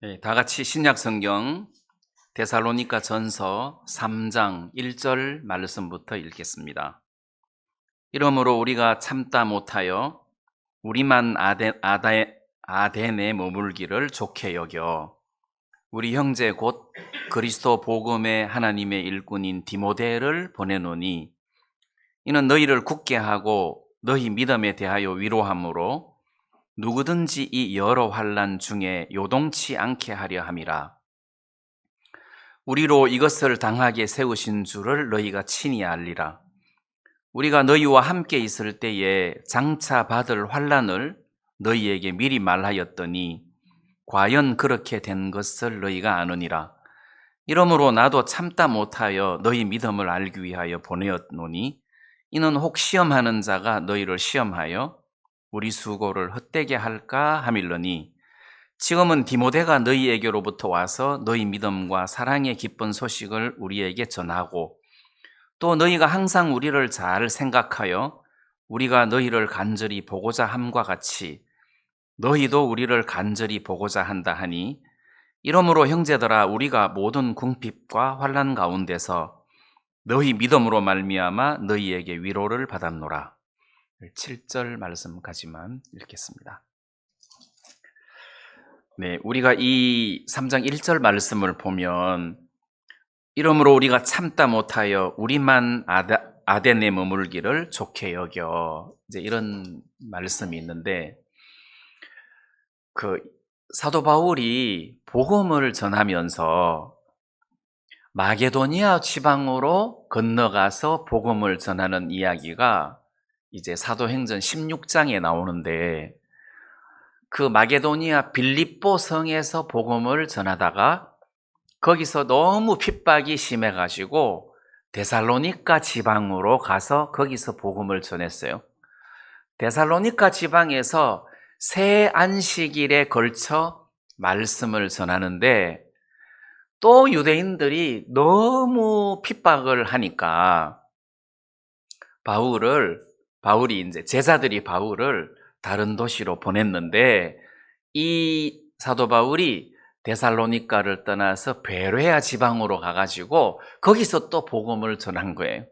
네, 다 같이 신약 성경 데살로니가 전서 3장 1절 말씀부터 읽겠습니다. 이러므로 우리가 참다 못하여 우리만 아덴에 머물기를 좋게 여겨 우리 형제 곧 그리스도 복음의 하나님의 일꾼인 디모데를 보내노니 이는 너희를 굳게 하고 너희 믿음에 대하여 위로함으로 누구든지 이 여러 환난 중에 요동치 않게 하려 함이라. 우리로 이것을 당하게 세우신 줄을 너희가 친히 알리라. 우리가 너희와 함께 있을 때에 장차 받을 환난을 너희에게 미리 말하였더니 과연 그렇게 된 것을 너희가 아느니라. 이러므로 나도 참다 못하여 너희 믿음을 알기 위하여 보내었노니 이는 혹 시험하는 자가 너희를 시험하여 우리 수고를 헛되게 할까 함일러니 지금은 디모데가 너희에게로부터 와서 너희 믿음과 사랑의 기쁜 소식을 우리에게 전하고 또 너희가 항상 우리를 잘 생각하여 우리가 너희를 간절히 보고자 함과 같이 너희도 우리를 간절히 보고자 한다 하니 이러므로 형제들아 우리가 모든 궁핍과 환난 가운데서 너희 믿음으로 말미암아 너희에게 위로를 받았노라. 7절 말씀까지만 읽겠습니다. 네, 우리가 이 3장 1절 말씀을 보면 이러므로 우리가 참다 못하여 우리만 아덴에 머물기를 좋게 여겨 이제 이런 말씀이 있는데 그 사도 바울이 복음을 전하면서 마게도니아 지방으로 건너가서 복음을 전하는 이야기가 이제 사도행전 16장에 나오는데 그 마게도니아 빌립보 성에서 복음을 전하다가 거기서 너무 핍박이 심해가지고 데살로니가 지방으로 가서 거기서 복음을 전했어요. 데살로니가 지방에서 새 안식일에 걸쳐 말씀을 전하는데 또 유대인들이 너무 핍박을 하니까 바울이 이제 제자들이 바울을 다른 도시로 보냈는데 이 사도 바울이 데살로니가를 떠나서 베레아 지방으로 가가지고 거기서 또 복음을 전한 거예요.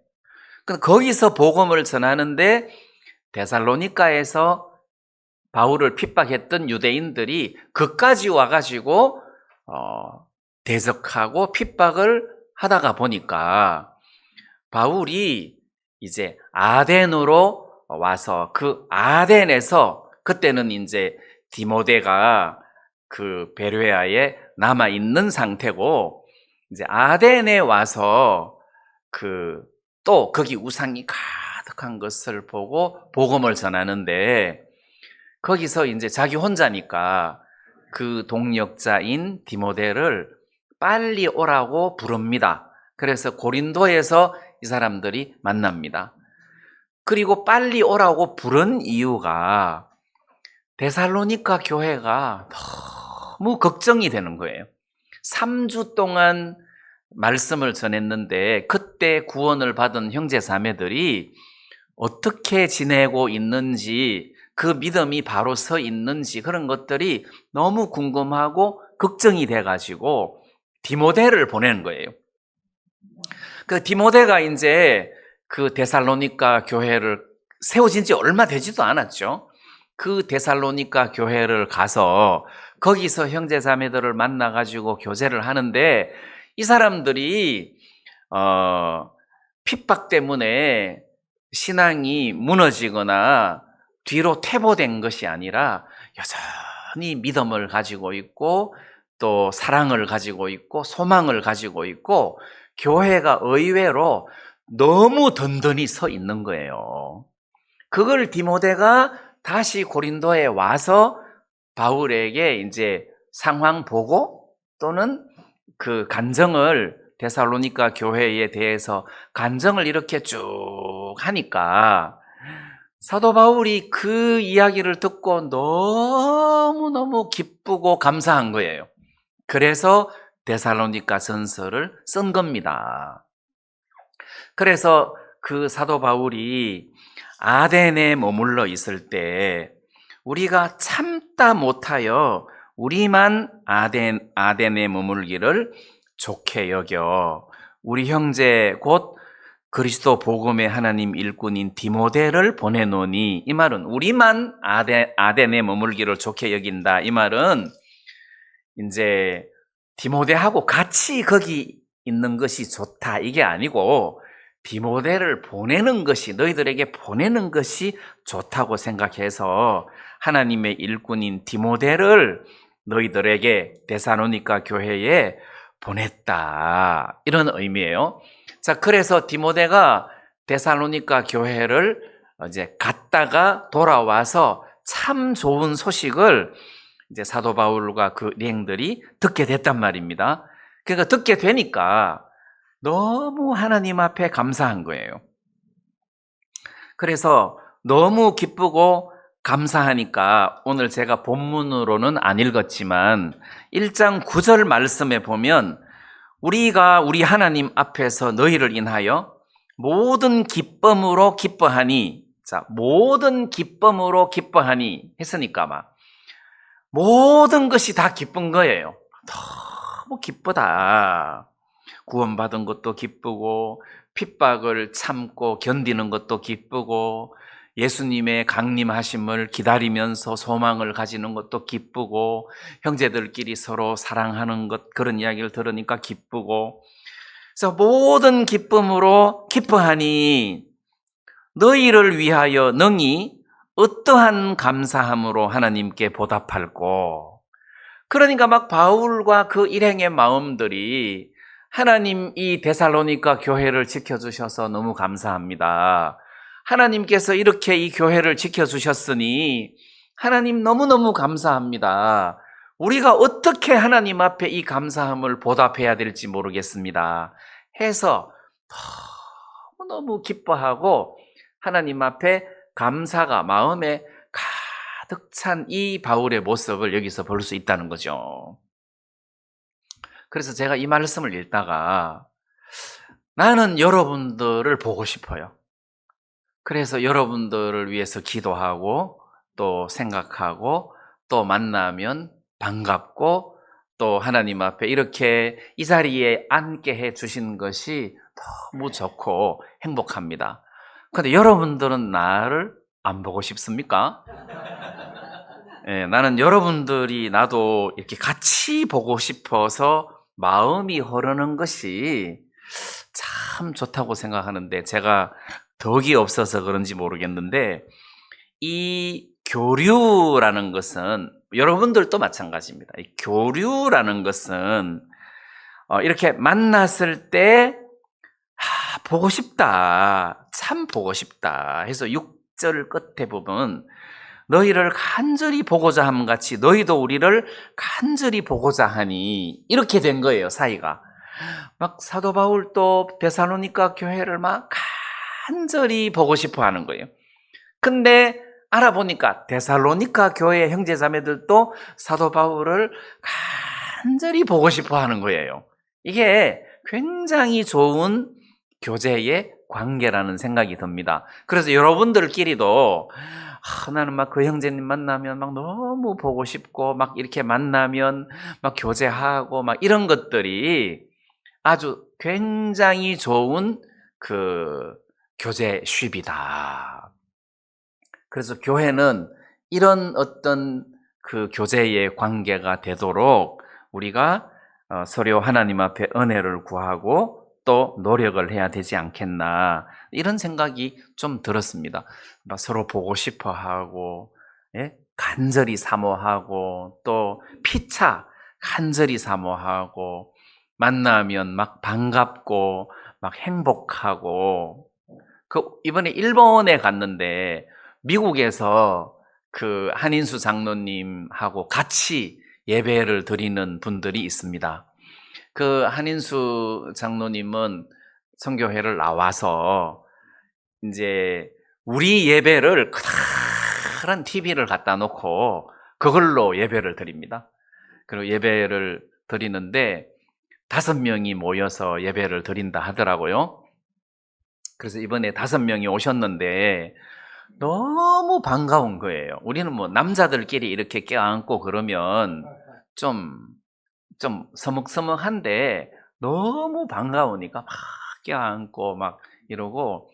거기서 복음을 전하는데 데살로니가에서 바울을 핍박했던 유대인들이 그까지 와가지고 대적하고 핍박을 하다가 보니까 바울이 이제 아덴으로 와서 그 아덴에서 그때는 이제 디모데가 그 베레아에 남아 있는 상태고 이제 아덴에 와서 또 거기 우상이 가득한 것을 보고 복음을 전하는데 거기서 이제 자기 혼자니까 그 동역자인 디모데를 빨리 오라고 부릅니다. 그래서 고린도에서 이 사람들이 만납니다. 그리고 빨리 오라고 부른 이유가 데살로니가 교회가 너무 걱정이 되는 거예요. 3주 동안 말씀을 전했는데 그때 구원을 받은 형제 자매들이 어떻게 지내고 있는지 그 믿음이 바로 서 있는지 그런 것들이 너무 궁금하고 걱정이 돼가지고 디모데를 보내는 거예요. 그 디모데가 이제 그 데살로니가 교회를 세워진 지 얼마 되지도 않았죠. 그 데살로니가 교회를 가서 거기서 형제 자매들을 만나가지고 교제를 하는데 이 사람들이 핍박 때문에 신앙이 무너지거나 뒤로 퇴보된 것이 아니라 여전히 믿음을 가지고 있고 또 사랑을 가지고 있고 소망을 가지고 있고 교회가 의외로 너무 든든히 서 있는 거예요. 그걸 디모데가 다시 고린도에 와서 바울에게 이제 상황 보고 또는 그 간증을 데살로니가 교회에 대해서 간증을 이렇게 쭉 하니까 사도 바울이 그 이야기를 듣고 너무너무 기쁘고 감사한 거예요. 그래서 데살로니가 전서를 쓴 겁니다. 그래서 그 사도 바울이 아덴에 머물러 있을 때 우리가 참다 못하여 우리만 아덴에 머물기를 좋게 여겨 우리 형제 곧 그리스도 복음의 하나님 일꾼인 디모데를 보내노니, 이 말은 우리만 아덴에 머물기를 좋게 여긴다. 이 말은 이제 디모데하고 같이 거기 있는 것이 좋다 이게 아니고, 디모데를 보내는 것이, 너희들에게 보내는 것이 좋다고 생각해서 하나님의 일꾼인 디모데를 너희들에게 데살로니가 교회에 보냈다, 이런 의미예요. 자, 그래서 디모데가 데살로니가 교회를 이제 갔다가 돌아와서 참 좋은 소식을 이제 사도 바울과 그 일행들이 듣게 됐단 말입니다. 그러니까 듣게 되니까 너무 하나님 앞에 감사한 거예요. 그래서 너무 기쁘고 감사하니까 오늘 제가 본문으로는 안 읽었지만 1장 9절 말씀에 보면, 우리가 우리 하나님 앞에서 너희를 인하여 모든 기쁨으로 기뻐하니, 자, 모든 기쁨으로 기뻐하니 했으니까 막 모든 것이 다 기쁜 거예요. 너무 기쁘다. 구원받은 것도 기쁘고, 핍박을 참고 견디는 것도 기쁘고, 예수님의 강림하심을 기다리면서 소망을 가지는 것도 기쁘고, 형제들끼리 서로 사랑하는 것, 그런 이야기를 들으니까 기쁘고, 그래서 모든 기쁨으로 기뻐하니 너희를 위하여 능히 어떠한 감사함으로 하나님께 보답할꼬. 그러니까 막 바울과 그 일행의 마음들이, 하나님 이 데살로니가 교회를 지켜주셔서 너무 감사합니다. 하나님께서 이렇게 이 교회를 지켜주셨으니 하나님 너무너무 감사합니다. 우리가 어떻게 하나님 앞에 이 감사함을 보답해야 될지 모르겠습니다 해서 너무너무 기뻐하고 하나님 앞에 감사가 마음에 가득 찬 이 바울의 모습을 여기서 볼 수 있다는 거죠. 그래서 제가 이 말씀을 읽다가 나는 여러분들을 보고 싶어요. 그래서 여러분들을 위해서 기도하고 또 생각하고 또 만나면 반갑고 또 하나님 앞에 이렇게 이 자리에 앉게 해 주신 것이 너무 좋고 행복합니다. 그런데 여러분들은 나를 안 보고 싶습니까? 나는 여러분들이 나도 이렇게 같이 보고 싶어서 마음이 흐르는 것이 참 좋다고 생각하는데, 제가 덕이 없어서 그런지 모르겠는데, 이 교류라는 것은 여러분들도 마찬가지입니다. 이 교류라는 것은 이렇게 만났을 때 보고 싶다, 참 보고 싶다 해서 6절 끝에 보면 너희를 간절히 보고자 함 같이 너희도 우리를 간절히 보고자 하니, 이렇게 된 거예요, 사이가. 막 사도 바울도 데살로니가 교회를 막 간절히 보고 싶어 하는 거예요. 근데 알아보니까 데살로니가 교회 형제자매들도 사도 바울을 간절히 보고 싶어 하는 거예요. 이게 굉장히 좋은 교제의 관계라는 생각이 듭니다. 그래서 여러분들끼리도 나는 막 그 형제님 만나면 막 너무 보고 싶고, 막 이렇게 만나면 막 교제하고 막 이런 것들이 아주 굉장히 좋은 그 교제 쉽이다. 그래서 교회는 이런 어떤 그 교제의 관계가 되도록 우리가 서로 하나님 앞에 은혜를 구하고 또 노력을 해야 되지 않겠나, 이런 생각이 좀 들었습니다. 막 서로 보고 싶어 하고, 예? 간절히 사모하고, 또 피차 간절히 사모하고, 만나면 막 반갑고 막 행복하고. 이번에 일본에 갔는데 미국에서 그 한인수 장로님하고 같이 예배를 드리는 분들이 있습니다. 그 한인수 장로님은 선교회를 나와서 이제 우리 예배를 커다란 TV를 갖다 놓고 그걸로 예배를 드립니다. 그리고 예배를 드리는데 5명이 모여서 예배를 드린다 하더라고요. 그래서 이번에 5명이 오셨는데 너무 반가운 거예요. 우리는 뭐 남자들끼리 이렇게 껴안고 그러면 좀 서먹서먹한데 너무 반가우니까 막 껴안고 막 이러고,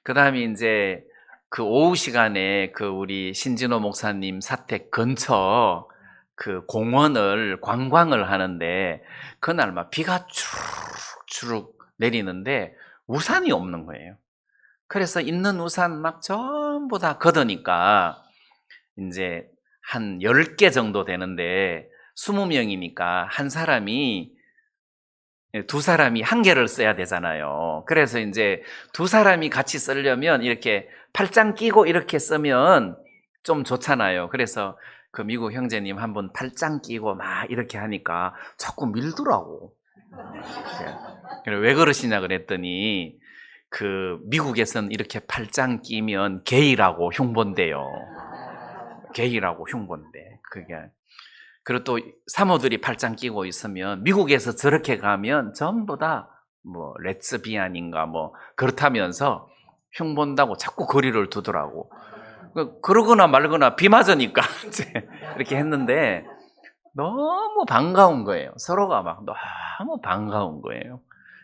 그 다음에 이제 그 오후 시간에 그 우리 신진호 목사님 사택 근처 그 공원을 관광을 하는데, 그날 막 비가 주룩주룩 내리는데 우산이 없는 거예요. 그래서 있는 우산 막 전부 다 걷으니까 이제 한 10개 정도 되는데 20명이니까 한 사람이, 두 사람이 한 개를 써야 되잖아요. 그래서 이제 두 사람이 같이 쓰려면 이렇게 팔짱 끼고 이렇게 쓰면 좀 좋잖아요. 그래서 그 미국 형제님 한번 팔짱 끼고 막 이렇게 하니까 자꾸 밀더라고. 그래, 왜 그러시냐 그랬더니 그 미국에선 이렇게 팔짱 끼면 게이라고 흉본대요. 게이라고 흉본대. 그게. 그리고 또 사모들이 팔짱 끼고 있으면 미국에서 저렇게 가면 전부 다 뭐 레즈비안인가 뭐 그렇다면서 흉본다고 자꾸 거리를 두더라고. 그러거나 말거나 비 맞으니까 이제 이렇게 했는데 너무 반가운 거예요. 서로가 막 너무 반가운 거예요.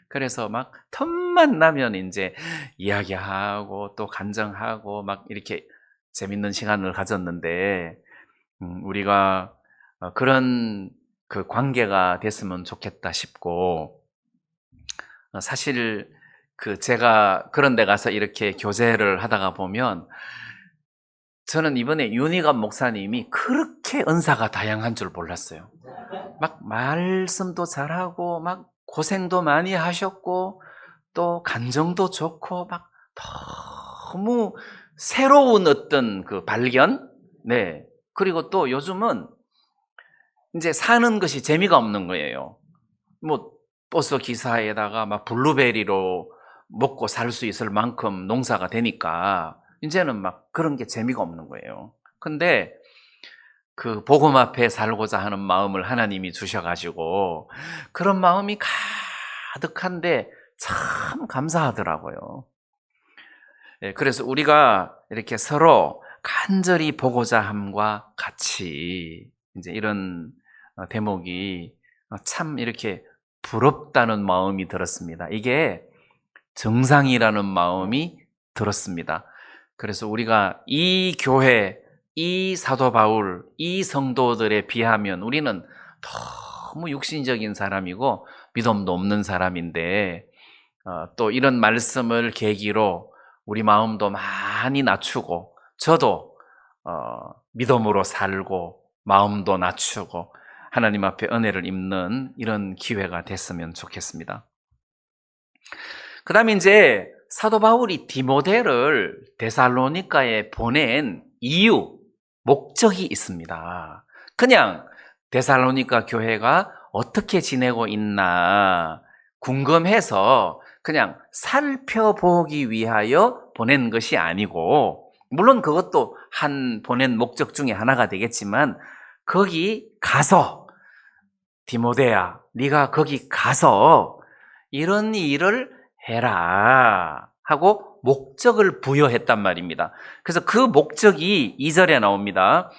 그래서 막 틈만 나면 이제 이야기하고 또 간증하고 막 이렇게 재밌는 시간을 가졌는데, 우리가 그런 그 관계가 됐으면 좋겠다 싶고, 사실 그 제가 그런 데 가서 이렇게 교제를 하다가 보면 저는 이번에 윤희갑 목사님이 그렇게 은사가 다양한 줄 몰랐어요. 막 말씀도 잘하고 막 고생도 많이 하셨고 또 간정도 좋고 막 너무 새로운 어떤 그 발견? 네. 그리고 또 요즘은 이제 사는 것이 재미가 없는 거예요. 뭐 버스 기사에다가 막 블루베리로 먹고 살 수 있을 만큼 농사가 되니까 이제는 막 그런 게 재미가 없는 거예요. 근데 그 복음 앞에 살고자 하는 마음을 하나님이 주셔가지고 그런 마음이 가득한데 참 감사하더라고요. 그래서 우리가 이렇게 서로 간절히 보고자 함과 같이 이제 이런 대목이 참 이렇게 부럽다는 마음이 들었습니다. 이게 정상이라는 마음이 들었습니다. 그래서 우리가 이 교회, 이 사도 바울, 이 성도들에 비하면 우리는 너무 육신적인 사람이고 믿음도 없는 사람인데, 또 이런 말씀을 계기로 우리 마음도 많이 낮추고 저도 믿음으로 살고 마음도 낮추고 하나님 앞에 은혜를 입는 이런 기회가 됐으면 좋겠습니다. 그 다음에 이제 사도 바울이 디모데를 데살로니가에 보낸 이유, 목적이 있습니다. 그냥 데살로니가 교회가 어떻게 지내고 있나 궁금해서 그냥 살펴보기 위하여 보낸 것이 아니고, 물론 그것도 한 보낸 목적 중에 하나가 되겠지만 거기 가서 디모데야, 네가 거기 가서 이런 일을 해라 하고 목적을 부여했단 말입니다. 그래서 그 목적이 2절에 나옵니다.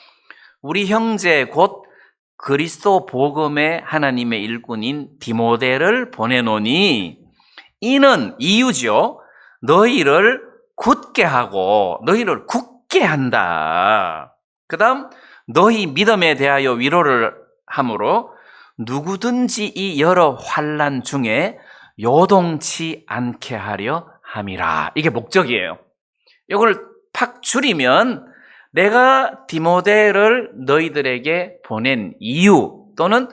우리 형제 곧 그리스도 복음의 하나님의 일꾼인 디모데를 보내노니 이는 이유죠. 너희를 굳게 하고 너희를 굳게 한다. 그 다음 너희 믿음에 대하여 위로를 함으로 누구든지 이 여러 환난 중에 요동치 않게 하려 함이라. 이게 목적이에요. 이걸 팍 줄이면 내가 디모데를 너희들에게 보낸 이유, 또는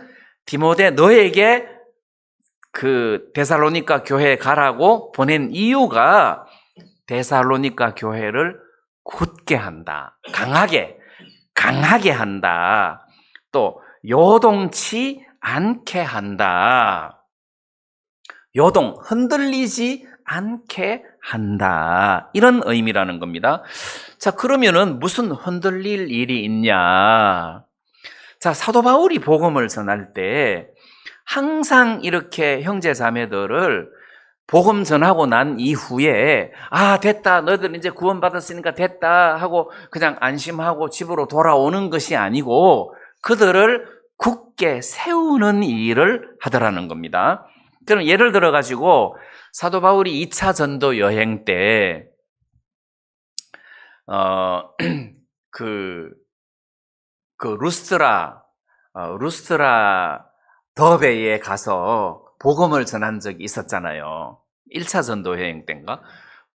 디모데 너에게 그 데살로니가 교회에 가라고 보낸 이유가 데살로니가 교회를 굳게 한다. 강하게 한다. 또 요동치 않게 한다. 요동, 흔들리지 않게 한다. 이런 의미라는 겁니다. 자, 그러면은 무슨 흔들릴 일이 있냐? 자, 사도 바울이 복음을 전할 때 항상 이렇게 형제 자매들을 복음 전하고 난 이후에 됐다, 너희들 이제 구원받았으니까 됐다 하고 그냥 안심하고 집으로 돌아오는 것이 아니고 그들을 굳게 세우는 일을 하더라는 겁니다. 그럼 예를 들어 가지고 사도 바울이 2차 전도 여행 때 그 루스트라 더베에 가서 복음을 전한 적이 있었잖아요. 1차 전도 여행 때인가?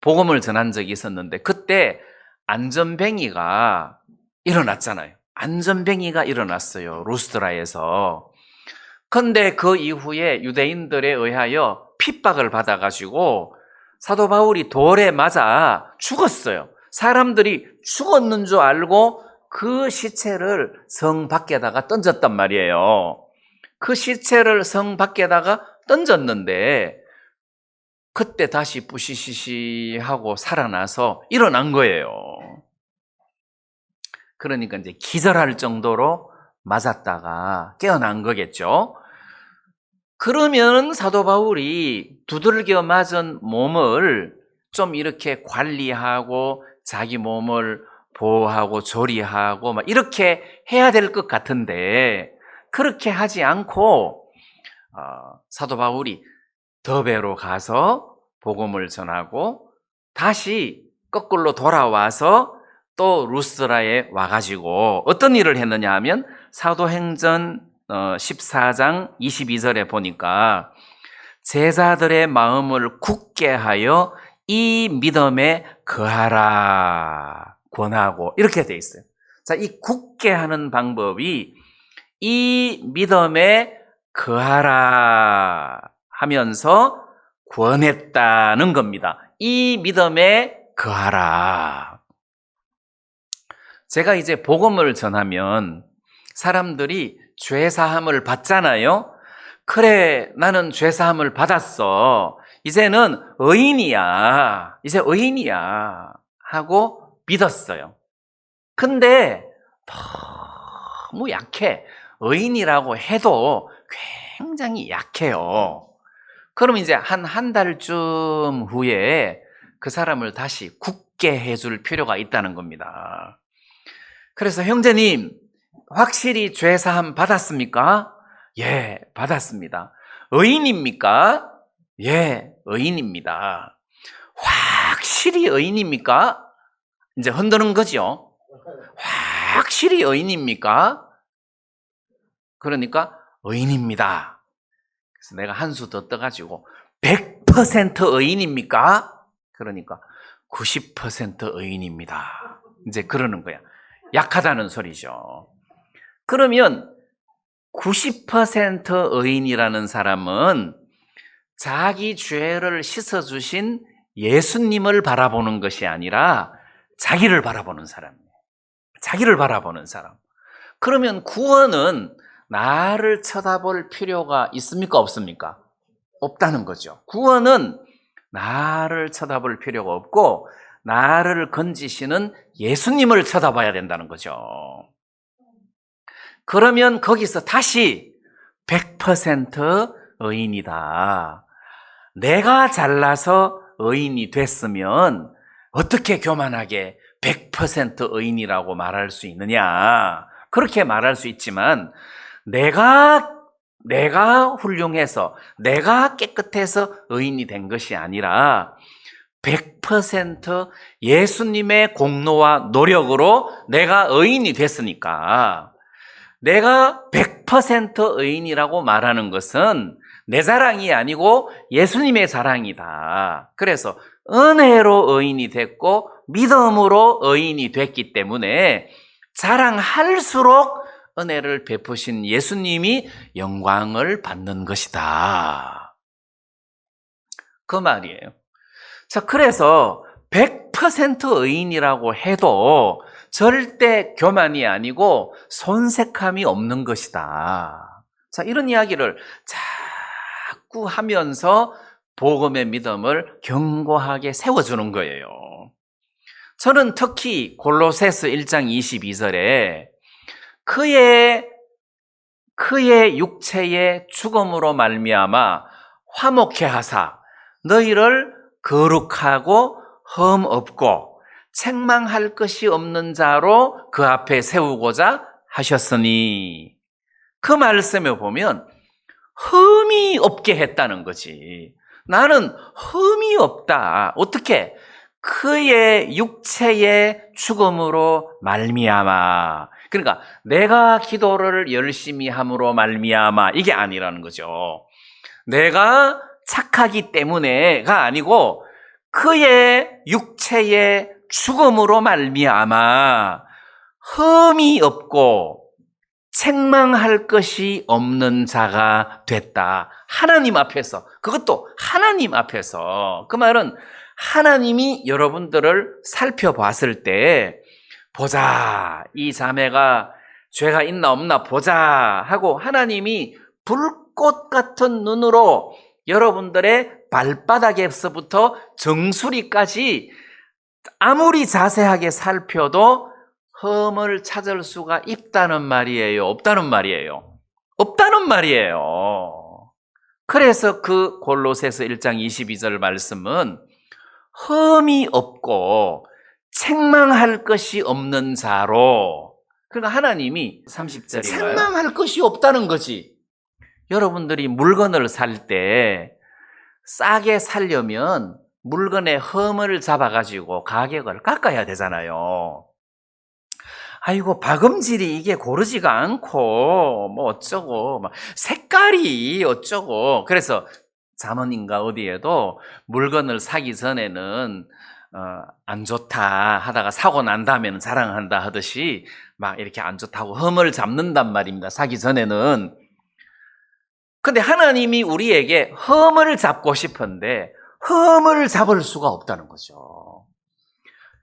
복음을 전한 적이 있었는데 그때 안전뱅이가 일어났잖아요. 안전뱅이가 일어났어요. 루스트라에서. 근데 그 이후에 유대인들에 의하여 핍박을 받아가지고 사도 바울이 돌에 맞아 죽었어요. 사람들이 죽었는 줄 알고 그 시체를 성 밖에다가 던졌단 말이에요. 그 시체를 성 밖에다가 던졌는데 그때 다시 부시시시하고 살아나서 일어난 거예요. 그러니까 이제 기절할 정도로 맞았다가 깨어난 거겠죠. 그러면 사도 바울이 두들겨 맞은 몸을 좀 이렇게 관리하고 자기 몸을 보호하고 조리하고 막 이렇게 해야 될 것 같은데 그렇게 하지 않고 사도 바울이 더베로 가서 복음을 전하고 다시 거꾸로 돌아와서 또 루스드라에 와가지고 어떤 일을 했느냐 하면 사도행전 14장 22절에 보니까 제자들의 마음을 굳게 하여 이 믿음에 거하라 권하고 이렇게 돼 있어요. 자, 이 굳게 하는 방법이 이 믿음에 거하라 하면서 권했다는 겁니다. 이 믿음에 거하라. 제가 이제 복음을 전하면 사람들이 죄사함을 받잖아요. 그래, 나는 죄사함을 받았어. 이제는 의인이야. 이제 의인이야. 하고 믿었어요. 근데 너무 약해. 의인이라고 해도 굉장히 약해요. 그럼 이제 한 달쯤 후에 그 사람을 다시 굳게 해줄 필요가 있다는 겁니다. 그래서 형제님, 확실히 죄사함 받았습니까? 예, 받았습니다. 의인입니까? 예, 의인입니다. 확실히 의인입니까? 이제 흔드는 거죠. 확실히 의인입니까? 그러니까 의인입니다. 그래서 내가 한 수 더 떠가지고 100% 의인입니까? 그러니까 90% 의인입니다. 이제 그러는 거야. 약하다는 소리죠. 그러면 90% 의인이라는 사람은 자기 죄를 씻어주신 예수님을 바라보는 것이 아니라 자기를 바라보는 사람이에요. 자기를 바라보는 사람. 그러면 구원은 나를 쳐다볼 필요가 있습니까? 없습니까? 없다는 거죠. 구원은 나를 쳐다볼 필요가 없고 나를 건지시는 예수님을 쳐다봐야 된다는 거죠. 그러면 거기서 다시 100% 의인이다. 내가 잘나서 의인이 됐으면 어떻게 교만하게 100% 의인이라고 말할 수 있느냐? 그렇게 말할 수 있지만 내가 훌륭해서 내가 깨끗해서 의인이 된 것이 아니라 100% 예수님의 공로와 노력으로 내가 의인이 됐으니까 내가 100% 의인이라고 말하는 것은 내 자랑이 아니고 예수님의 자랑이다. 그래서 은혜로 의인이 됐고 믿음으로 의인이 됐기 때문에 자랑할수록 은혜를 베푸신 예수님이 영광을 받는 것이다. 그 말이에요. 자, 그래서 100% 의인이라고 해도 절대 교만이 아니고 손색함이 없는 것이다. 자, 이런 이야기를 자꾸 하면서 복음의 믿음을 견고하게 세워주는 거예요. 저는 특히 골로새서 1장 22절에 그의 육체의 죽음으로 말미암아 화목케 하사 너희를 거룩하고 흠 없고 책망할 것이 없는 자로 그 앞에 세우고자 하셨으니 그 말씀에 보면 흠이 없게 했다는 거지. 나는 흠이 없다. 어떻게? 그의 육체의 죽음으로 말미암아. 그러니까 내가 기도를 열심히 함으로 말미암아 이게 아니라는 거죠. 내가 착하기 때문에가 아니고 그의 육체의 죽음으로 말미암아 흠이 없고 책망할 것이 없는 자가 됐다. 하나님 앞에서, 그것도 하나님 앞에서. 그 말은 하나님이 여러분들을 살펴봤을 때 보자, 이 자매가 죄가 있나 없나 보자 하고 하나님이 불꽃 같은 눈으로 여러분들의 발바닥에서부터 정수리까지 아무리 자세하게 살펴도 흠을 찾을 수가 있다는 말이에요? 없다는 말이에요? 없다는 말이에요. 그래서 그 골로새서 1장 22절 말씀은 흠이 없고 책망할 것이 없는 자로, 그러니까 하나님이 30절인가요? 책망할 것이 없다는 거지. 여러분들이 물건을 살 때 싸게 살려면 물건의 흠을 잡아가지고 가격을 깎아야 되잖아요. 아이고, 박음질이 이게 고르지가 않고, 뭐 어쩌고, 막 색깔이 어쩌고. 그래서 잠언인가 어디에도 물건을 사기 전에는, 안 좋다 하다가 사고 난 다음에는 자랑한다 하듯이 막 이렇게 안 좋다고 흠을 잡는단 말입니다. 사기 전에는. 근데 하나님이 우리에게 흠을 잡고 싶은데 흠을 잡을 수가 없다는 거죠.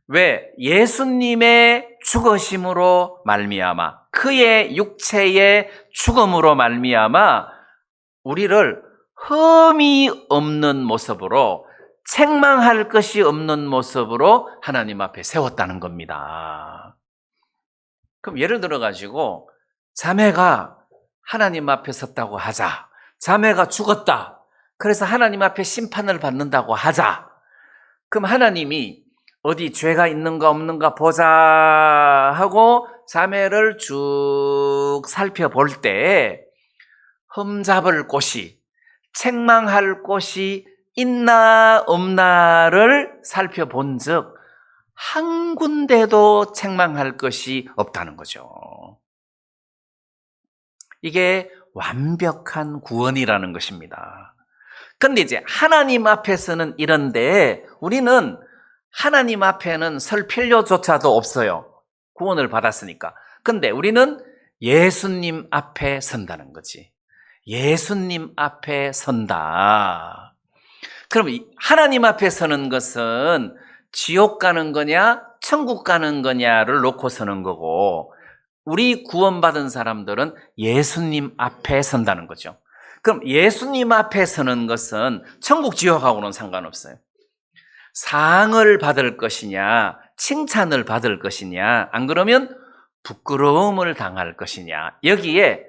왜? 예수님의 죽으심으로 말미암아, 그의 육체의 죽음으로 말미암아 우리를 흠이 없는 모습으로, 책망할 것이 없는 모습으로 하나님 앞에 세웠다는 겁니다. 그럼 예를 들어 가지고 자매가 하나님 앞에 섰다고 하자. 자매가 죽었다. 그래서 하나님 앞에 심판을 받는다고 하자. 그럼 하나님이 어디 죄가 있는가 없는가 보자 하고 자매를 쭉 살펴볼 때 흠잡을 곳이, 책망할 곳이 있나 없나를 살펴본 즉 한 군데도 책망할 것이 없다는 거죠. 이게 완벽한 구원이라는 것입니다. 그런데 이제 하나님 앞에서는 이런데 우리는 하나님 앞에는 설 필요조차도 없어요. 구원을 받았으니까. 근데 우리는 예수님 앞에 선다는 거지. 예수님 앞에 선다. 그럼 하나님 앞에 서는 것은 지옥 가는 거냐, 천국 가는 거냐를 놓고 서는 거고, 우리 구원받은 사람들은 예수님 앞에 선다는 거죠. 그럼 예수님 앞에 서는 것은 천국 지옥하고는 상관없어요. 상을 받을 것이냐, 칭찬을 받을 것이냐, 안 그러면 부끄러움을 당할 것이냐. 여기에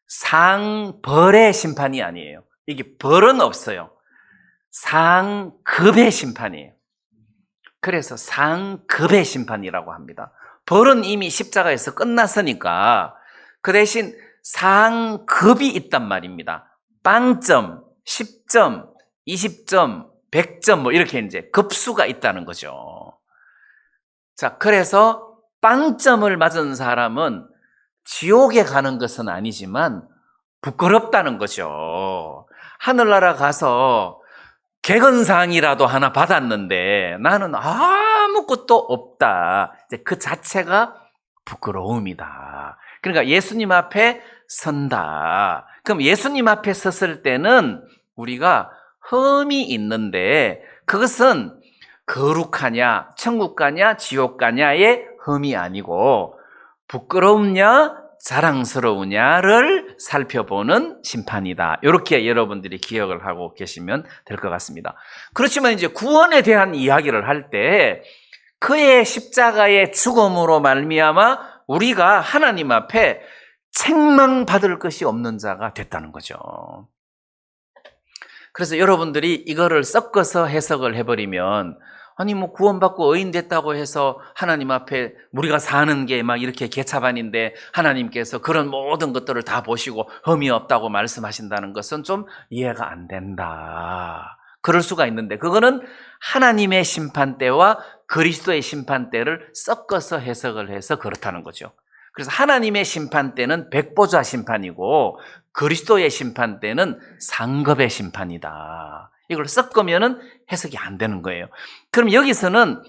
상벌의 심판이 아니에요. 이게 벌은 없어요. 상급의 심판이에요. 그래서 상급의 심판이라고 합니다. 벌은 이미 십자가에서 끝났으니까 그 대신 상급이 있단 말입니다. 빵점, 10점, 20점, 100점 뭐 이렇게 이제 급수가 있다는 거죠. 자, 그래서 빵점을 맞은 사람은 지옥에 가는 것은 아니지만 부끄럽다는 거죠. 하늘나라 가서 개건상이라도 하나 받았는데 나는 아무것도 없다. 이제 그 자체가 부끄러움이다. 그러니까 예수님 앞에 선다. 그럼 예수님 앞에 섰을 때는 우리가 흠이 있는데 그것은 거룩하냐, 천국 가냐, 지옥 가냐의 흠이 아니고 부끄럽냐, 자랑스러우냐를 살펴보는 심판이다. 이렇게 여러분들이 기억을 하고 계시면 될 것 같습니다. 그렇지만 이제 구원에 대한 이야기를 할 때 그의 십자가의 죽음으로 말미암아 우리가 하나님 앞에 책망받을 것이 없는 자가 됐다는 거죠. 그래서 여러분들이 이거를 섞어서 해석을 해버리면 아니 뭐 구원받고 의인 됐다고 해서 하나님 앞에 우리가 사는 게 막 이렇게 개차반인데 하나님께서 그런 모든 것들을 다 보시고 흠이 없다고 말씀하신다는 것은 좀 이해가 안 된다. 그럴 수가 있는데 그거는 하나님의 심판대와 그리스도의 심판대를 섞어서 해석을 해서 그렇다는 거죠. 그래서 하나님의 심판대는 백보자 심판이고 그리스도의 심판대는 상급의 심판이다. 이걸 섞으면은 해석이 안 되는 거예요. 그럼 여기서는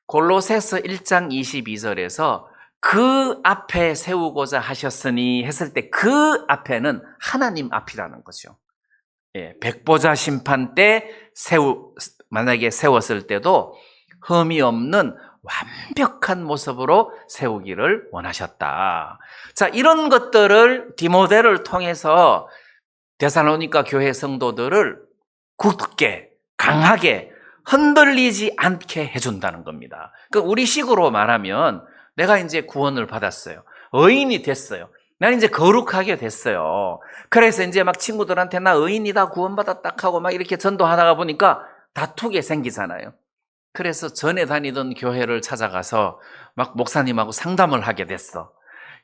골로새서 1장 22절에서 그 앞에 세우고자 하셨으니 했을 때 그 앞에는 하나님 앞이라는 거죠. 예, 백보자 심판 때 만약에 세웠을 때도 흠이 없는 완벽한 모습으로 세우기를 원하셨다. 자, 이런 것들을 디모데를 통해서 데살로니가 교회 성도들을 굳게, 강하게, 흔들리지 않게 해준다는 겁니다. 그러니까 우리식으로 말하면 내가 이제 구원을 받았어요. 의인이 됐어요. 난 이제 거룩하게 됐어요. 그래서 이제 막 친구들한테 나 의인이다, 구원받았다 하고 막 이렇게 전도하다가 보니까 다투게 생기잖아요. 그래서 전에 다니던 교회를 찾아가서 막 목사님하고 상담을 하게 됐어.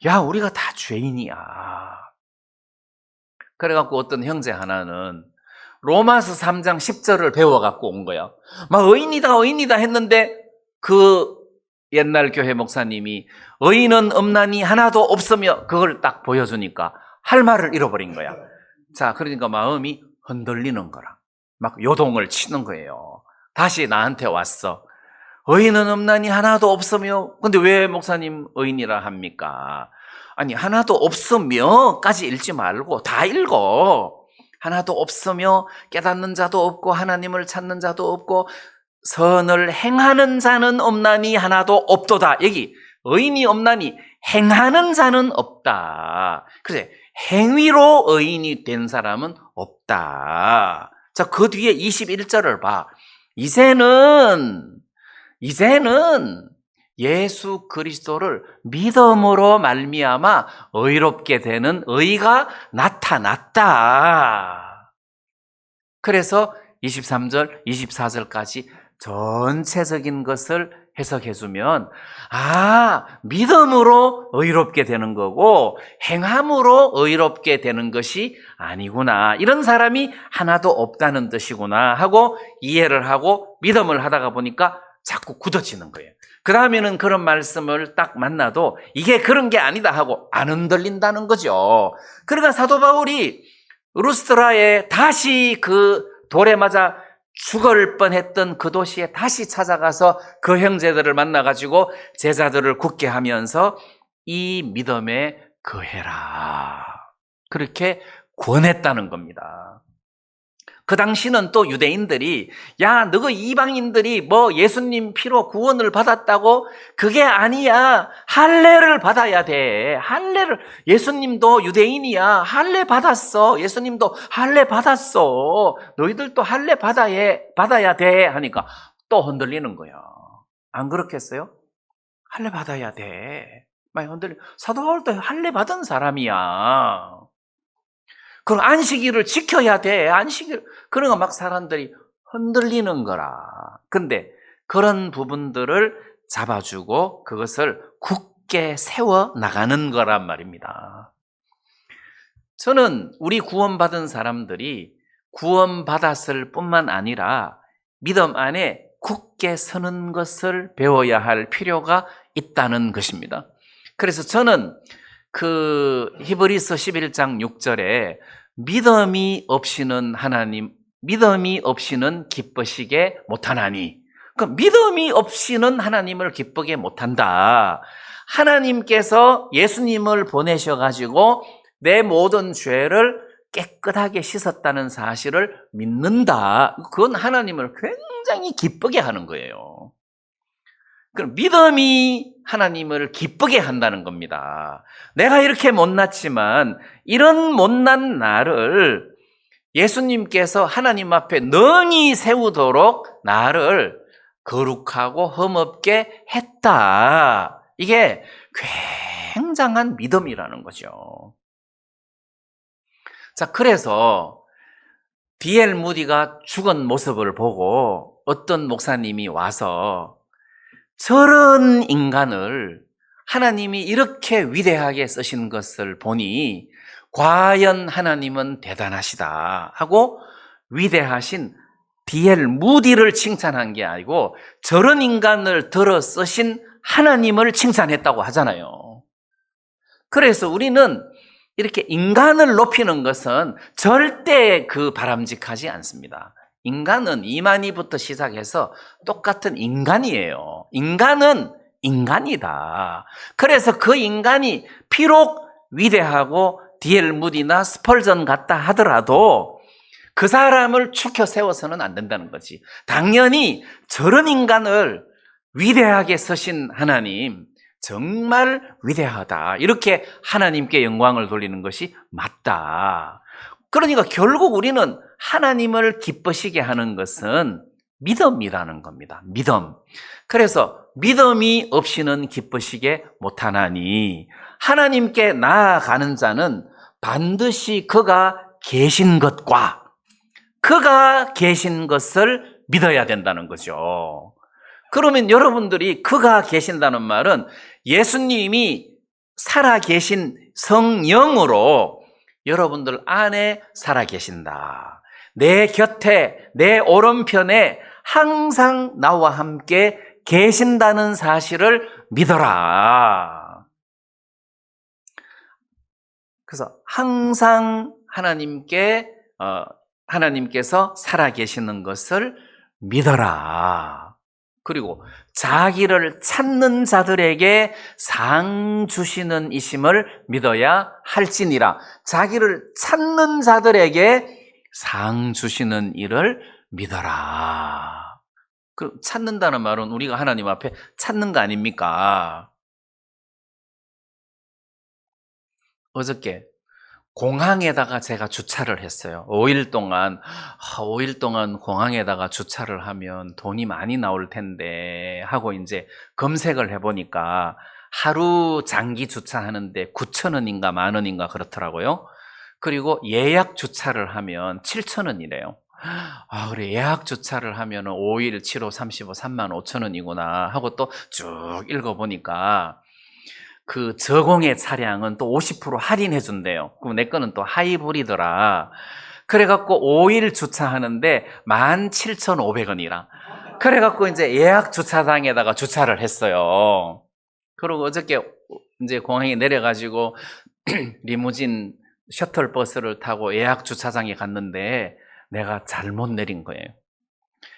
야, 우리가 다 죄인이야. 그래갖고 어떤 형제 하나는 로마서 3장 10절을 배워갖고 온 거야. 막 의인이다 했는데 그 옛날 교회 목사님이 의인은 없나니 하나도 없으며 그걸 딱 보여주니까 할 말을 잃어버린 거야. 자, 그러니까 마음이 흔들리는 거라. 막 요동을 치는 거예요. 다시 나한테 왔어. 의인은 없나니 하나도 없으며. 근데 왜 목사님 의인이라 합니까? 아니, 하나도 없으며까지 읽지 말고 다 읽어. 하나도 없으며 깨닫는 자도 없고 하나님을 찾는 자도 없고 선을 행하는 자는 없나니 하나도 없도다. 여기 의인이 없나니 행하는 자는 없다. 그래, 행위로 의인이 된 사람은 없다. 자, 그 뒤에 21절을 봐. 이제는 예수 그리스도를 믿음으로 말미암아 의롭게 되는 의가 나타났다. 그래서 23절, 24절까지 전체적인 것을 해석해주면 믿음으로 의롭게 되는 거고 행함으로 의롭게 되는 것이 아니구나. 이런 사람이 하나도 없다는 뜻이구나 하고 이해를 하고 믿음을 하다가 보니까 자꾸 굳어지는 거예요. 그 다음에는 그런 말씀을 딱 만나도 이게 그런 게 아니다 하고 안 흔들린다는 거죠. 그러니까 사도 바울이 루스트라에 다시 그 돌에 맞아 죽을 뻔했던 그 도시에 다시 찾아가서 그 형제들을 만나가지고 제자들을 굳게 하면서 이 믿음에 거해라. 그렇게 권했다는 겁니다. 그 당시는 또 유대인들이 야, 너가 이방인들이 뭐 예수님 피로 구원을 받았다고? 그게 아니야. 할례를 받아야 돼. 할례를. 예수님도 유대인이야. 할례 받았어. 예수님도 할례 받았어. 너희들도 할례 받아야 돼 하니까 또 흔들리는 거야. 안 그렇겠어요? 할례 받아야 돼. 많이 흔들려. 사도 바울도 할례 받은 사람이야. 그럼 안식일을 지켜야 돼. 그러니까 막 사람들이 흔들리는 거라. 근데 그런 부분들을 잡아주고 그것을 굳게 세워 나가는 거란 말입니다. 저는 우리 구원받은 사람들이 구원받았을 뿐만 아니라 믿음 안에 굳게 서는 것을 배워야 할 필요가 있다는 것입니다. 그래서 저는 그 히브리서 11장 6절에 믿음이 없이는 기쁘시게 못하나니. 그러니까 믿음이 없이는 하나님을 기쁘게 못한다. 하나님께서 예수님을 보내셔가지고 내 모든 죄를 깨끗하게 씻었다는 사실을 믿는다. 그건 하나님을 굉장히 기쁘게 하는 거예요. 그럼 믿음이 하나님을 기쁘게 한다는 겁니다. 내가 이렇게 못났지만 이런 못난 나를 예수님께서 하나님 앞에 능히 세우도록 나를 거룩하고 흠없게 했다. 이게 굉장한 믿음이라는 거죠. 자, 그래서 D.L. 무디가 죽은 모습을 보고 어떤 목사님이 와서 저런 인간을 하나님이 이렇게 위대하게 쓰신 것을 보니 과연 하나님은 대단하시다 하고 위대하신 D.L. 무디를 칭찬한 게 아니고 저런 인간을 들어 쓰신 하나님을 칭찬했다고 하잖아요. 그래서 우리는 이렇게 인간을 높이는 것은 절대 바람직하지 않습니다. 인간은 이만희부터 시작해서 똑같은 인간이에요. 인간은 인간이다. 그래서 그 인간이 비록 위대하고 D.L. 무디나 스펄전 같다 하더라도 그 사람을 추켜 세워서는 안 된다는 거지. 당연히 저런 인간을 위대하게 쓰신 하나님, 정말 위대하다. 이렇게 하나님께 영광을 돌리는 것이 맞다. 그러니까 결국 우리는 하나님을 기쁘시게 하는 것은 믿음이라는 겁니다. 믿음. 그래서 믿음이 없이는 기쁘시게 못하나니 하나님께 나아가는 자는 반드시 그가 계신 것과 그가 계신 것을 믿어야 된다는 거죠. 그러면 여러분들이 그가 계신다는 말은 예수님이 살아계신 성령으로 여러분들 안에 살아계신다. 내 곁에, 내 오른편에 항상 나와 함께 계신다는 사실을 믿어라. 그래서 항상 하나님께서 살아계시는 것을 믿어라. 그리고 자기를 찾는 자들에게 상 주시는 이심을 믿어야 할지니라. 자기를 찾는 자들에게 상 주시는 일을 믿어라. 찾는다는 말은 우리가 하나님 앞에 찾는 거 아닙니까? 어저께 공항에다가 제가 주차를 했어요. 5일 동안 공항에다가 주차를 하면 돈이 많이 나올 텐데 하고 이제 검색을 해보니까 하루 장기 주차하는데 9,000원인가 10,000원인가 그렇더라고요. 그리고 예약 주차를 하면 7,000원이래요. 그래, 예약 주차를 하면 5일, 7호, 35, 35,000원이구나 하고 또 쭉 읽어보니까 그 저공해 차량은 또 50% 할인해 준대요. 그럼 내 거는 또 하이브리드라. 그래갖고 5일 주차하는데 17,500원이라. 그래갖고 이제 예약 주차장에다가 주차를 했어요. 그리고 어저께 이제 공항에 내려가지고 리무진 셔틀버스를 타고 예약 주차장에 갔는데 내가 잘못 내린 거예요.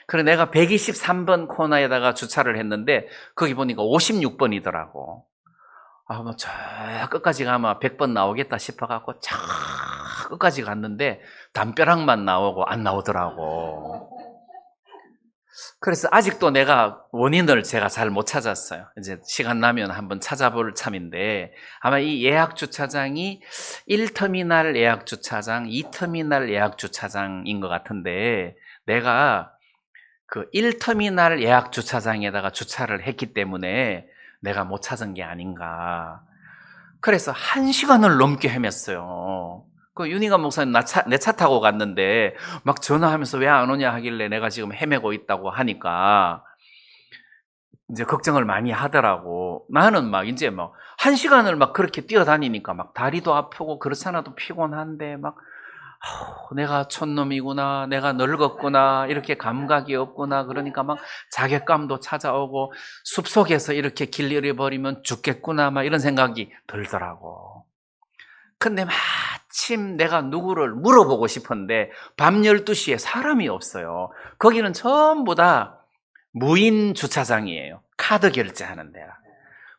그래 내가 123번 코너에다가 주차를 했는데 거기 보니까 56번이더라고. 저 끝까지 가면 100번 나오겠다 싶어갖고 저 끝까지 갔는데 담벼락만 나오고 안 나오더라고. 그래서 아직도 내가 원인을 제가 잘 못 찾았어요. 이제 시간 나면 한번 찾아볼 참인데 아마 이 예약 주차장이 1터미널 예약 주차장, 2터미널 예약 주차장인 것 같은데 내가 그 1터미널 예약 주차장에다가 주차를 했기 때문에 내가 못 찾은 게 아닌가. 그래서 1시간을 넘게 헤맸어요. 그 윤희관 목사님 내 차 타고 갔는데 막 전화하면서 왜 안 오냐 하길래 내가 지금 헤매고 있다고 하니까 이제 걱정을 많이 하더라고. 나는 막 이제 막 1시간을 막 그렇게 뛰어다니니까 막 다리도 아프고 그렇잖아도 피곤한데 막 내가 촌놈이구나, 내가 늙었구나, 이렇게 감각이 없구나. 그러니까 막 자괴감도 찾아오고 숲속에서 이렇게 길 잃어버리면 죽겠구나 막 이런 생각이 들더라고. 근데 마침 내가 누구를 물어보고 싶은데 밤 12시에 사람이 없어요. 거기는 전부 다 무인 주차장이에요. 카드 결제하는 데라.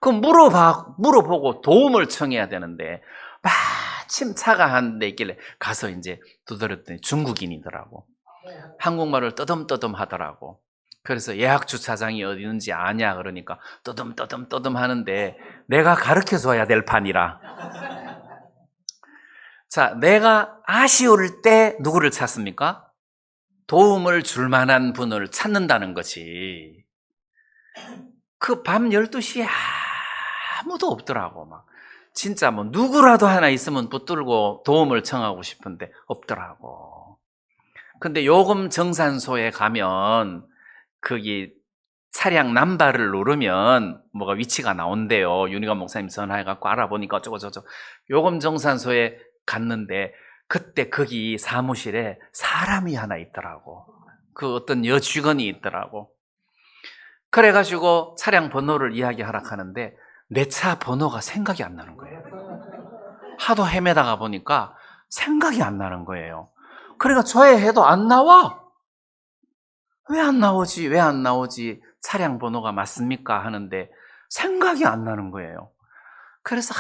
그럼 물어보고 도움을 청해야 되는데 마침 차가 한 대 있길래 가서 이제 두드렸더니 중국인이더라고. 한국말을 떠듬떠듬 하더라고. 그래서 예약 주차장이 어디 있는지 아냐 그러니까 떠듬떠듬 하는데 내가 가르쳐줘야 될 판이라. 자, 내가 아쉬울 때 누구를 찾습니까? 도움을 줄 만한 분을 찾는다는 거지. 그 밤 12시에 아무도 없더라고. 막 진짜 뭐 누구라도 하나 있으면 붙들고 도움을 청하고 싶은데 없더라고. 근데 요금 정산소에 가면 거기 차량 남발을 누르면 뭐가 위치가 나온대요. 윤희관 목사님 전화해갖고 알아보니까 어쩌고저쩌고. 요금정산소에 갔는데 그때 거기 사무실에 사람이 하나 있더라고. 그 어떤 여직원이 있더라고. 그래가지고 차량 번호를 이야기하라 하는데 내 차 번호가 생각이 안 나는 거예요. 하도 헤매다가 보니까 생각이 안 나는 거예요. 그러니까 조회해도 안 나와. 왜 안 나오지? 왜 안 나오지? 차량 번호가 맞습니까? 하는데 생각이 안 나는 거예요. 그래서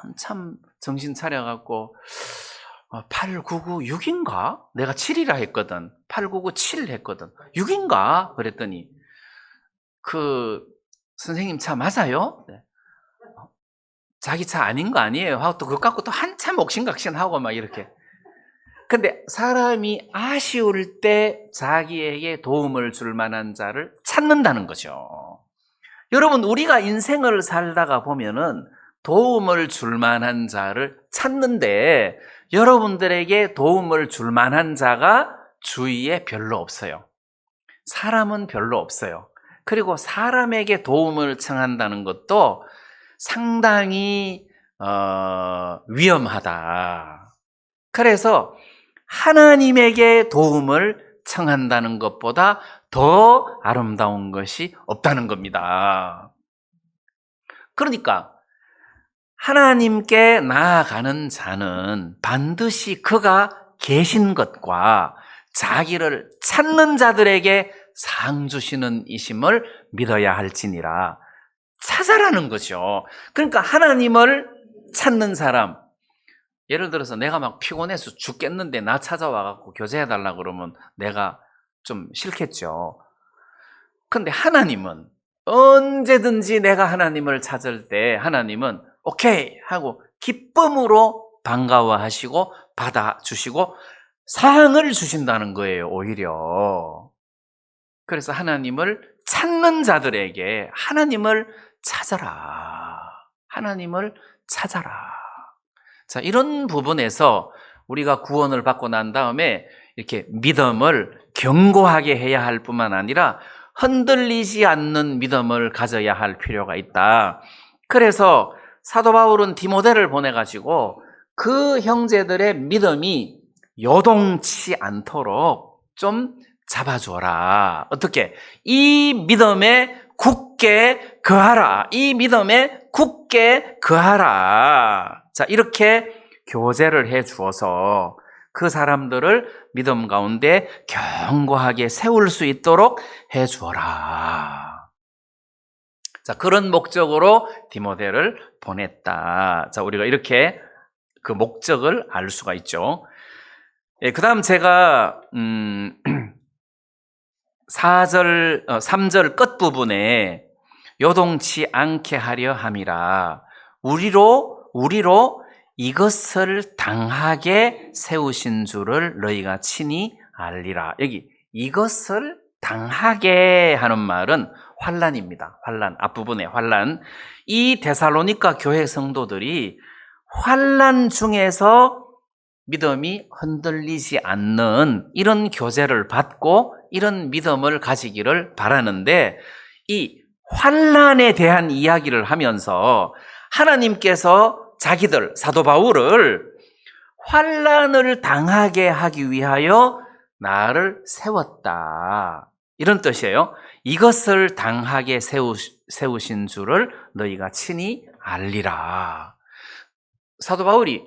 한참 정신 차려갖고 8996인가? 내가 7이라 했거든. 8997 했거든. 6인가? 그랬더니 그 선생님 차 맞아요? 네. 자기 차 아닌 거 아니에요? 하고 또 그거 갖고 또 한참 옥신각신하고 막 이렇게. 근데 사람이 아쉬울 때 자기에게 도움을 줄 만한 자를 찾는다는 거죠. 여러분, 우리가 인생을 살다가 보면은 도움을 줄 만한 자를 찾는데 여러분들에게 도움을 줄 만한 자가 주위에 별로 없어요. 사람은 별로 없어요. 그리고 사람에게 도움을 청한다는 것도 상당히 위험하다. 그래서 하나님에게 도움을 청한다는 것보다 더 아름다운 것이 없다는 겁니다. 그러니까 하나님께 나아가는 자는 반드시 그가 계신 것과 자기를 찾는 자들에게 상 주시는 이심을 믿어야 할지니라. 찾아라는 거죠. 그러니까 하나님을 찾는 사람, 예를 들어서 내가 막 피곤해서 죽겠는데 나 찾아와갖고 교제해달라 그러면 내가 좀 싫겠죠. 근데 하나님은 언제든지 내가 하나님을 찾을 때 하나님은 오케이 하고 기쁨으로 반가워하시고 받아주시고 상을 주신다는 거예요, 오히려. 그래서 하나님을 찾는 자들에게 하나님을 찾아라. 하나님을 찾아라. 자, 이런 부분에서 우리가 구원을 받고 난 다음에 이렇게 믿음을 견고하게 해야 할 뿐만 아니라 흔들리지 않는 믿음을 가져야 할 필요가 있다. 그래서 사도 바울은 디모데를 보내가지고 그 형제들의 믿음이 요동치 않도록 좀 잡아줘라. 어떻게? 이 믿음에 굳게 거하라. 이 믿음에 굳게 거하라. 자, 이렇게 교제를 해 주어서 그 사람들을 믿음 가운데 견고하게 세울 수 있도록 해 주어라. 자, 그런 목적으로 디모데를 보냈다. 자, 우리가 이렇게 그 목적을 알 수가 있죠. 예, 그 다음 제가 3절 끝부분에 요동치 않게 하려 함이라. 우리로 이것을 당하게 세우신 줄을 너희가 친히 알리라. 여기 이것을 당하게 하는 말은 환난입니다. 환난, 앞부분에 환난. 이 데살로니가 교회 성도들이 환난 중에서 믿음이 흔들리지 않는 이런 교제를 받고 이런 믿음을 가지기를 바라는데, 이 환난에 대한 이야기를 하면서 하나님께서 자기들 사도 바울을 환난을 당하게 하기 위하여 나를 세웠다, 이런 뜻이에요. 이것을 당하게 세우신 줄을 너희가 친히 알리라. 사도 바울이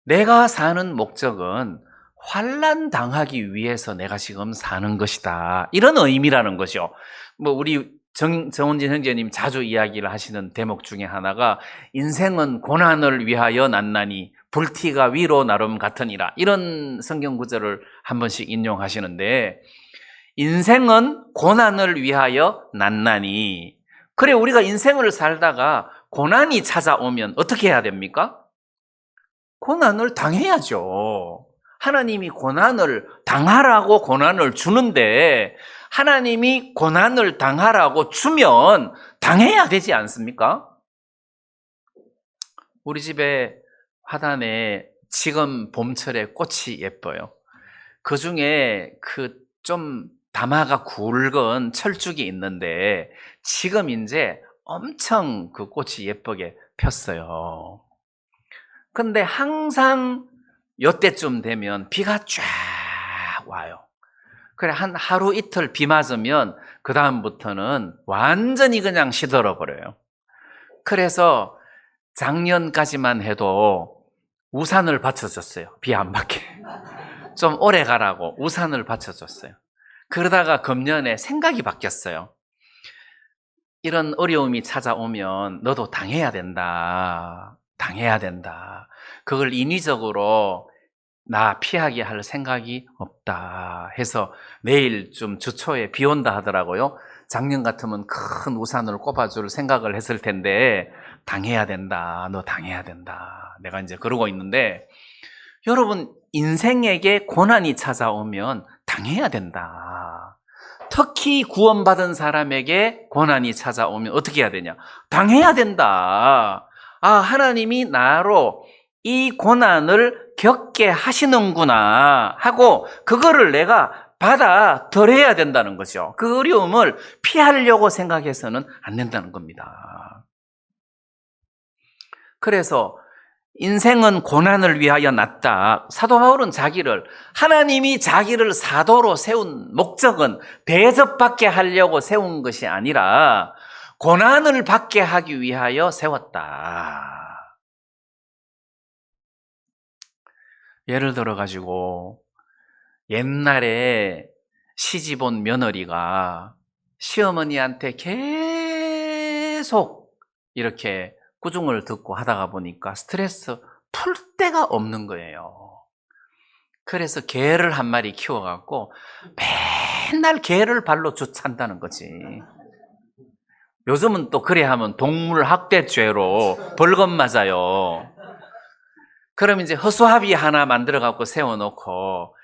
내가 사는 목적은 환난 당하기 위해서 내가 지금 사는 것이다, 이런 의미라는 거죠. 우리 정원진 형제님 자주 이야기를 하시는 대목 중에 하나가 인생은 고난을 위하여 났나니 불티가 위로 나름 같으니라, 이런 성경 구절을 한 번씩 인용하시는데, 인생은 고난을 위하여 났나니, 그래 우리가 인생을 살다가 고난이 찾아오면 어떻게 해야 됩니까? 고난을 당해야죠. 하나님이 고난을 당하라고 고난을 주는데 하나님이 고난을 당하라고 주면 당해야 되지 않습니까? 우리 집에 화단에 지금 봄철에 꽃이 예뻐요. 그 중에 그 좀 다마가 굵은 철쭉이 있는데 지금 이제 엄청 그 꽃이 예쁘게 폈어요. 근데 항상 요때쯤 되면 비가 쫙 와요. 그래, 한 하루 이틀 비 맞으면 그다음부터는 완전히 그냥 시들어 버려요. 그래서 작년까지만 해도 우산을 받쳐줬어요. 비 안 맞게. 좀 오래 가라고 우산을 받쳐줬어요. 그러다가 금년에 생각이 바뀌었어요. 이런 어려움이 찾아오면 너도 당해야 된다. 당해야 된다. 그걸 인위적으로 나 피하게 할 생각이 없다 해서 내일 좀 주초에 비 온다 하더라고요. 작년 같으면 큰 우산을 꼽아줄 생각을 했을 텐데 당해야 된다. 너 당해야 된다. 내가 이제 그러고 있는데 여러분 인생에게 고난이 찾아오면 당해야 된다. 특히 구원받은 사람에게 고난이 찾아오면 어떻게 해야 되냐? 당해야 된다. 아, 하나님이 나로 이 고난을 겪게 하시는구나 하고 그거를 내가 받아들여야 된다는 거죠. 그 어려움을 피하려고 생각해서는 안 된다는 겁니다. 그래서 인생은 고난을 위하여 났다. 사도 바울은 하나님이 자기를 사도로 세운 목적은 대접받게 하려고 세운 것이 아니라 고난을 받게 하기 위하여 세웠다. 예를 들어가지고 옛날에 시집온 며느리가 시어머니한테 계속 이렇게 꾸중을 듣고 하다가 보니까 스트레스 풀 데가 없는 거예요. 그래서 개를 한 마리 키워갖고 맨날 개를 발로 주찬다는 거지. 요즘은 또 그래 하면 동물학대죄로 벌금 맞아요. 그럼 이제 허수아비 하나 만들어갖고 세워놓고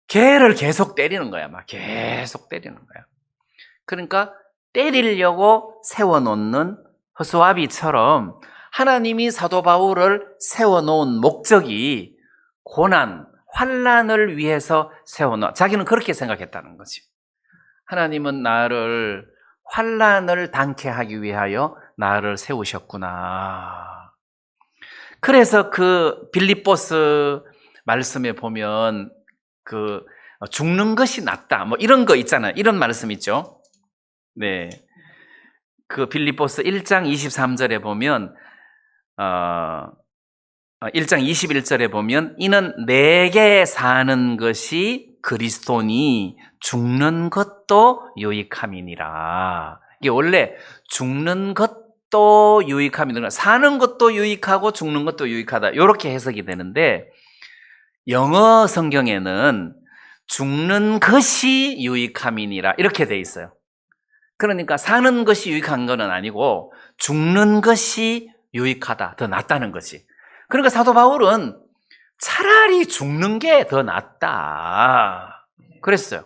개를 계속 때리는 거야. 막 계속 때리는 거야. 그러니까 때리려고 세워놓는 허수아비처럼 하나님이 사도 바울을 세워놓은 목적이 고난, 환난을 위해서 세워놓아. 자기는 그렇게 생각했다는 거지. 하나님은 나를 환난을 당케 하기 위하여 나를 세우셨구나. 그래서 그 빌립보스 말씀에 보면 그 죽는 것이 낫다. 뭐 이런 거 있잖아요. 이런 말씀 있죠. 네. 그 빌립보스 1장 23절에 보면 1장 21절에 보면 이는 내게 사는 것이 그리스도니 죽는 것도 유익함이니라. 이게 원래 죽는 것도 유익함이니라. 사는 것도 유익하고 죽는 것도 유익하다. 이렇게 해석이 되는데 영어 성경에는 죽는 것이 유익함이니라 이렇게 돼 있어요. 그러니까 사는 것이 유익한 건 아니고 죽는 것이 유익하다, 더 낫다는 거지. 그러니까 사도 바울은 차라리 죽는 게 더 낫다 그랬어요.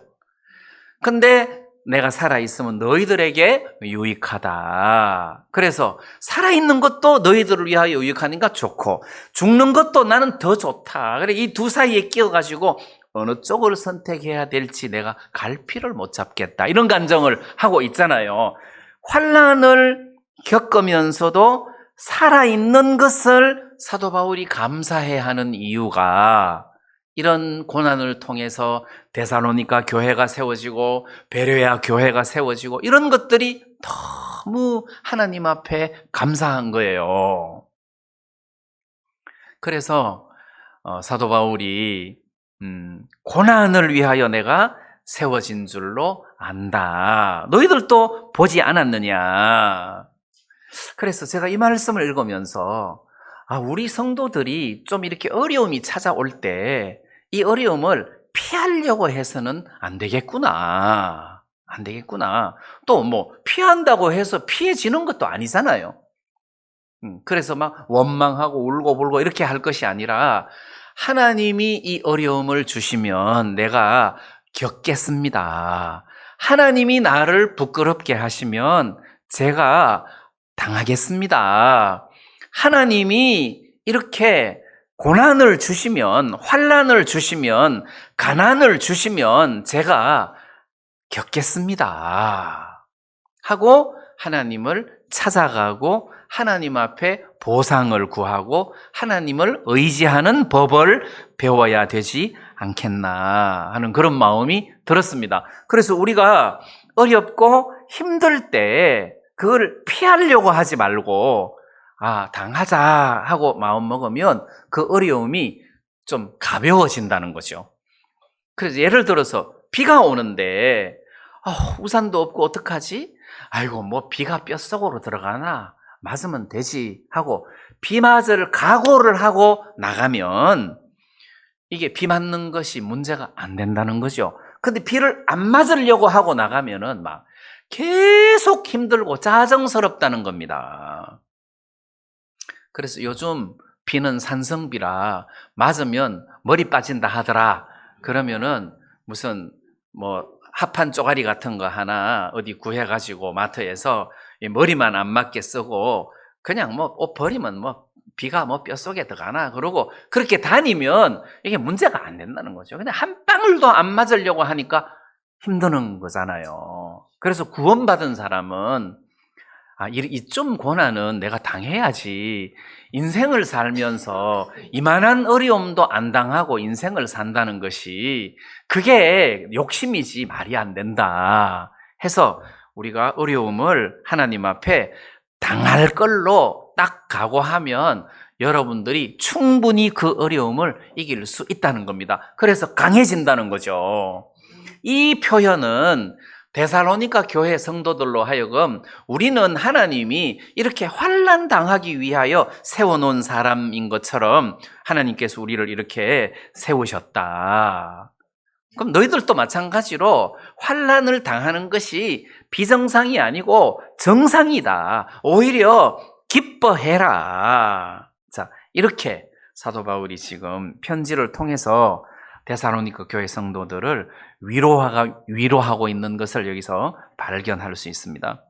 근데 내가 살아있으면 너희들에게 유익하다. 그래서 살아있는 것도 너희들을 위하여 유익하니까 좋고 죽는 것도 나는 더 좋다. 그래 이 두 사이에 끼어가지고 어느 쪽을 선택해야 될지 내가 갈피를 못 잡겠다. 이런 감정을 하고 있잖아요. 환난을 겪으면서도 살아있는 것을 사도 바울이 감사해야 하는 이유가 이런 고난을 통해서 데살로니가 교회가 세워지고 베레아 교회가 세워지고 이런 것들이 너무 하나님 앞에 감사한 거예요. 그래서 사도 바울이 고난을 위하여 내가 세워진 줄로 안다. 너희들도 보지 않았느냐. 그래서 제가 이 말씀을 읽으면서 우리 성도들이 좀 이렇게 어려움이 찾아올 때 이 어려움을 피하려고 해서는 안 되겠구나. 안 되겠구나. 또 뭐 피한다고 해서 피해지는 것도 아니잖아요. 그래서 막 원망하고 울고불고 이렇게 할 것이 아니라 하나님이 이 어려움을 주시면 내가 겪겠습니다. 하나님이 나를 부끄럽게 하시면 제가 당하겠습니다. 하나님이 이렇게 고난을 주시면, 환난을 주시면, 가난을 주시면 제가 겪겠습니다 하고 하나님을 찾아가고 하나님 앞에 보상을 구하고 하나님을 의지하는 법을 배워야 되지 않겠나 하는 그런 마음이 들었습니다. 그래서 우리가 어렵고 힘들 때 그걸 피하려고 하지 말고 당하자 하고 마음 먹으면 그 어려움이 좀 가벼워진다는 거죠. 그래서 예를 들어서 비가 오는데 우산도 없고 어떡하지? 아이고 뭐 비가 뼛속으로 들어가나 맞으면 되지 하고 비 맞을 각오를 하고 나가면 이게 비 맞는 것이 문제가 안 된다는 거죠. 근데 비를 안 맞으려고 하고 나가면은 막 계속 힘들고 짜증스럽다는 겁니다. 그래서 요즘 비는 산성비라 맞으면 머리 빠진다 하더라. 그러면은 무슨 뭐 합판 쪼가리 같은 거 하나 어디 구해가지고 마트에서 머리만 안 맞게 쓰고 그냥 뭐 옷 버리면 뭐 비가 뭐 뼛속에 들어가나 그러고 그렇게 다니면 이게 문제가 안 된다는 거죠. 근데 한 방울도 안 맞으려고 하니까 힘드는 거잖아요. 그래서 구원받은 사람은 이좀 고난은 내가 당해야지. 인생을 살면서 이만한 어려움도 안 당하고 인생을 산다는 것이 그게 욕심이지 말이 안 된다 해서 우리가 어려움을 하나님 앞에 당할 걸로 딱 각오하면 여러분들이 충분히 그 어려움을 이길 수 있다는 겁니다. 그래서 강해진다는 거죠. 이 표현은 데살로니가 교회 성도들로 하여금 우리는 하나님이 이렇게 환난 당하기 위하여 세워놓은 사람인 것처럼 하나님께서 우리를 이렇게 세우셨다. 그럼 너희들도 마찬가지로 환난을 당하는 것이 비정상이 아니고 정상이다. 오히려 기뻐해라. 자, 이렇게 사도 바울이 지금 편지를 통해서 데살로니가 교회 성도들을 위로하고 있는 것을 여기서 발견할 수 있습니다.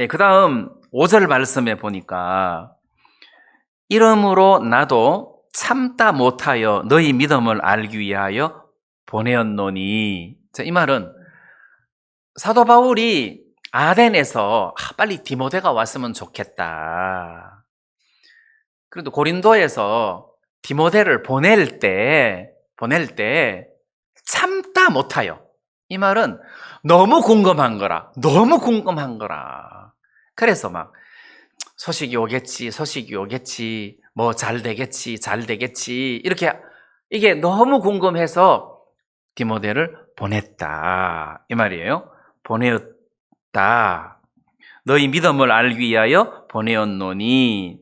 그 다음 5절 말씀에 보니까 이러므로 나도 참다 못하여 너희 믿음을 알기 위하여 보내었노니. 자, 이 말은 사도 바울이 아덴에서 빨리 디모데가 왔으면 좋겠다. 그래도 고린도에서 디모데를 보낼 때 참다 못하여. 이 말은 너무 궁금한 거라. 그래서 막 소식이 오겠지. 뭐 잘 되겠지. 이렇게 이게 너무 궁금해서 디모데를 보냈다. 이 말이에요. 보내었다. 너희 믿음을 알기 위하여 보내었노니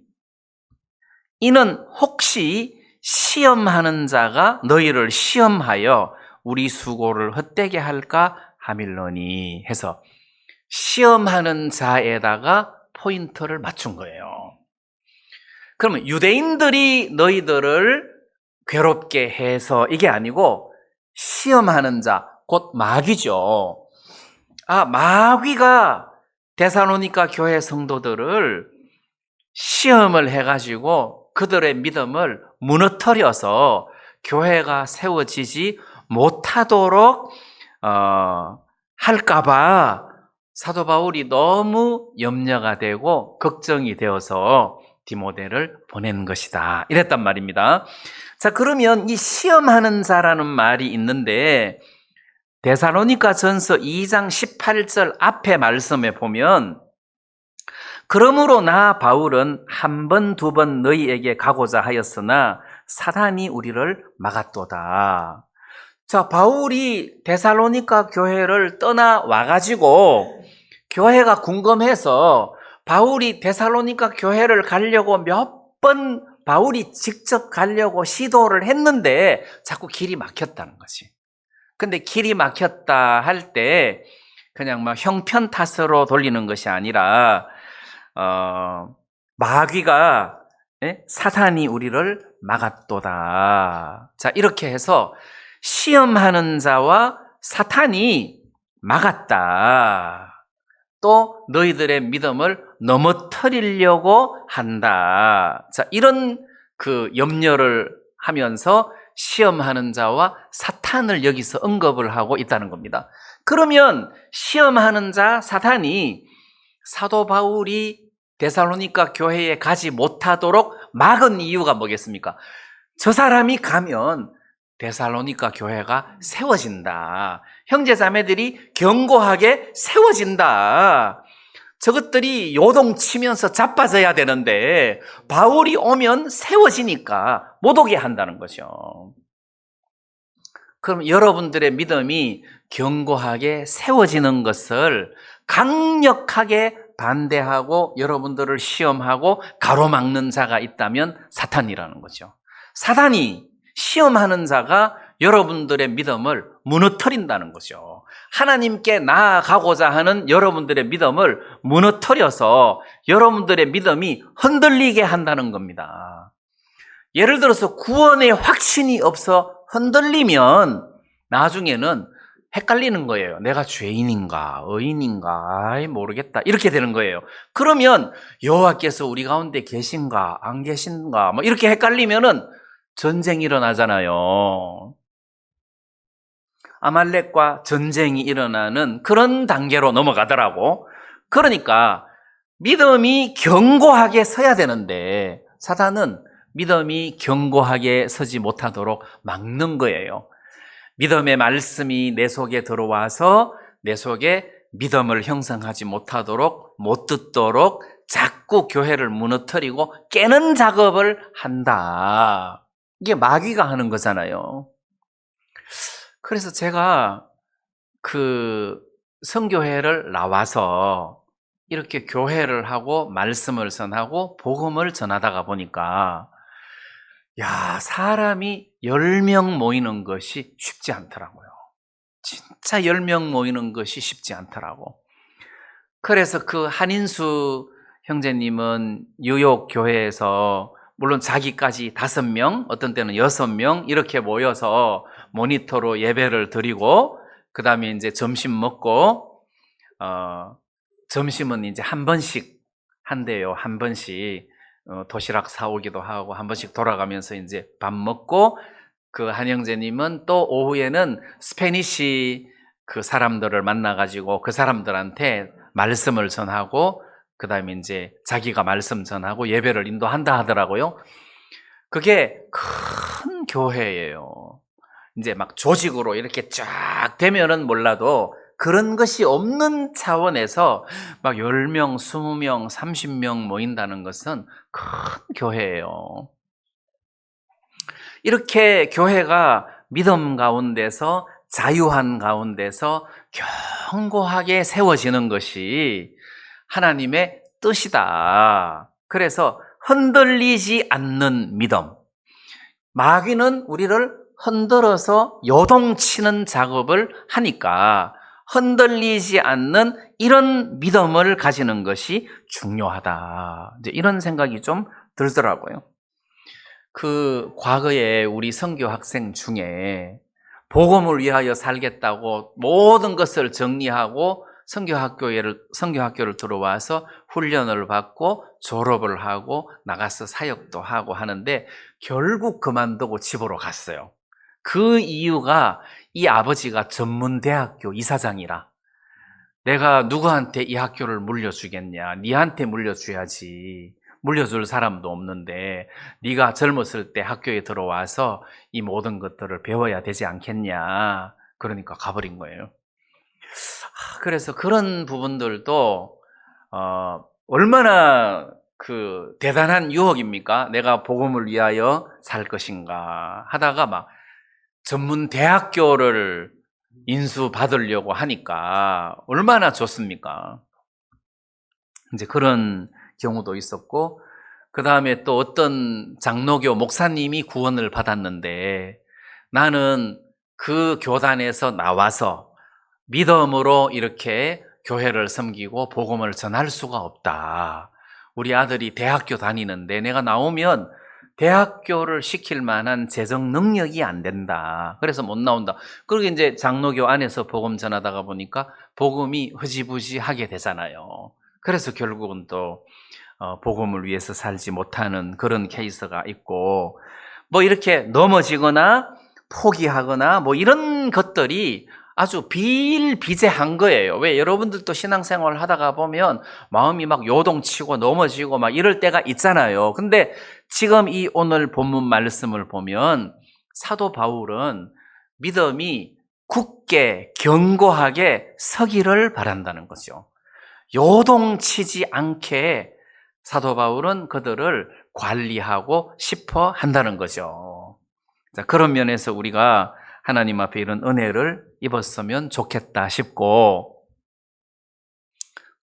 이는 혹시 시험하는 자가 너희를 시험하여 우리 수고를 헛되게 할까 함일러니 해서 시험하는 자에다가 포인트를 맞춘 거예요. 그러면 유대인들이 너희들을 괴롭게 해서 이게 아니고 시험하는 자, 곧 마귀죠. 마귀가 데살로니가 교회 성도들을 시험을 해가지고 그들의 믿음을 무너뜨려서 교회가 세워지지 못하도록 할까봐 사도 바울이 너무 염려가 되고 걱정이 되어서 디모데를 보낸 것이다. 이랬단 말입니다. 자, 그러면 이 시험하는 자라는 말이 있는데 데살로니가 전서 2장 18절 앞에 말씀에 보면 그러므로 나 바울은 한 번, 두 번 너희에게 가고자 하였으나 사단이 우리를 막았도다. 자, 바울이 데살로니가 교회를 떠나 와가지고 교회가 궁금해서 바울이 데살로니가 교회를 가려고 몇 번 바울이 직접 가려고 시도를 했는데 자꾸 길이 막혔다는 거지. 근데 길이 막혔다 할 때 그냥 막 형편 탓으로 돌리는 것이 아니라 마귀가 사탄이 우리를 막았도다. 자, 이렇게 해서 시험하는 자와 사탄이 막았다. 또 너희들의 믿음을 넘어뜨리려고 한다. 자, 이런 그 염려를 하면서 시험하는 자와 사탄을 여기서 언급을 하고 있다는 겁니다. 그러면 시험하는 자 사탄이 사도 바울이 데살로니가 교회에 가지 못하도록 막은 이유가 뭐겠습니까? 저 사람이 가면 데살로니가 교회가 세워진다. 형제자매들이 견고하게 세워진다. 저것들이 요동치면서 자빠져야 되는데 바울이 오면 세워지니까 못 오게 한다는 거죠. 그럼 여러분들의 믿음이 견고하게 세워지는 것을 강력하게 반대하고 여러분들을 시험하고 가로막는 자가 있다면 사탄이라는 거죠. 사탄이 시험하는 자가 여러분들의 믿음을 무너뜨린다는 거죠. 하나님께 나아가고자 하는 여러분들의 믿음을 무너뜨려서 여러분들의 믿음이 흔들리게 한다는 겁니다. 예를 들어서 구원의 확신이 없어 흔들리면 나중에는 헷갈리는 거예요. 내가 죄인인가 의인인가 모르겠다 이렇게 되는 거예요. 그러면 여호와께서 우리 가운데 계신가 안 계신가 뭐 이렇게 헷갈리면은 전쟁이 일어나잖아요. 아말렉과 전쟁이 일어나는 그런 단계로 넘어가더라고. 그러니까 믿음이 견고하게 서야 되는데 사탄은 믿음이 견고하게 서지 못하도록 막는 거예요. 믿음의 말씀이 내 속에 들어와서 내 속에 믿음을 형성하지 못하도록 못 듣도록 자꾸 교회를 무너뜨리고 깨는 작업을 한다. 이게 마귀가 하는 거잖아요. 그래서 제가 그 선교회를 나와서 이렇게 교회를 하고 말씀을 전하고 복음을 전하다가 보니까 야, 사람이 10명 모이는 것이 쉽지 않더라고요. 진짜 10명 모이는 것이 쉽지 않더라고. 그래서 그 한인수 형제님은 뉴욕 교회에서 물론 자기까지 5명, 어떤 때는 6명 이렇게 모여서 모니터로 예배를 드리고 그 다음에 이제 점심 먹고 점심은 이제 한 번씩 한대요. 한 번씩 도시락 사오기도 하고 한 번씩 돌아가면서 이제 밥 먹고 그 한 형제님은 또 오후에는 스페니시 그 사람들을 만나가지고 그 사람들한테 말씀을 전하고 그 다음에 이제 자기가 말씀 전하고 예배를 인도한다 하더라고요. 그게 큰 교회예요. 이제 막 조직으로 이렇게 쫙 되면은 몰라도 그런 것이 없는 차원에서 막 10명, 20명, 30명 모인다는 것은 큰 교회예요. 이렇게 교회가 믿음 가운데서 자유한 가운데서 견고하게 세워지는 것이 하나님의 뜻이다. 그래서 흔들리지 않는 믿음. 마귀는 우리를 흔들어서 요동치는 작업을 하니까 흔들리지 않는 이런 믿음을 가지는 것이 중요하다. 이제 이런 생각이 좀 들더라고요. 그 과거에 우리 선교 학생 중에 복음을 위하여 살겠다고 모든 것을 정리하고 선교학교를 들어와서 훈련을 받고 졸업을 하고 나가서 사역도 하고 하는데 결국 그만두고 집으로 갔어요. 그 이유가 이 아버지가 전문대학교 이사장이라 내가 누구한테 이 학교를 물려주겠냐, 니한테 물려줘야지. 물려줄 사람도 없는데 네가 젊었을 때 학교에 들어와서 이 모든 것들을 배워야 되지 않겠냐. 그러니까 가버린 거예요. 그래서 그런 부분들도 얼마나 그 대단한 유혹입니까? 내가 복음을 위하여 살 것인가 하다가 막 전문 대학교를 인수받으려고 하니까 얼마나 좋습니까? 이제 그런 경우도 있었고, 그 다음에 또 어떤 장로교 목사님이 구원을 받았는데 나는 그 교단에서 나와서 믿음으로 이렇게 교회를 섬기고 복음을 전할 수가 없다. 우리 아들이 대학교 다니는데 내가 나오면 대학교를 시킬 만한 재정 능력이 안 된다. 그래서 못 나온다. 그리고 이제 장로교 안에서 복음 전하다가 보니까 복음이 흐지부지하게 되잖아요. 그래서 결국은 또 복음을 위해서 살지 못하는 그런 케이스가 있고, 뭐 이렇게 넘어지거나 포기하거나 뭐 이런 것들이 아주 비일비재한 거예요. 왜? 여러분들도 신앙생활을 하다가 보면 마음이 막 요동치고 넘어지고 막 이럴 때가 있잖아요. 근데 지금 이 오늘 본문 말씀을 보면 사도 바울은 믿음이 굳게 견고하게 서기를 바란다는 거죠. 요동치지 않게 사도 바울은 그들을 관리하고 싶어 한다는 거죠. 자, 그런 면에서 우리가 하나님 앞에 이런 은혜를 입었으면 좋겠다 싶고,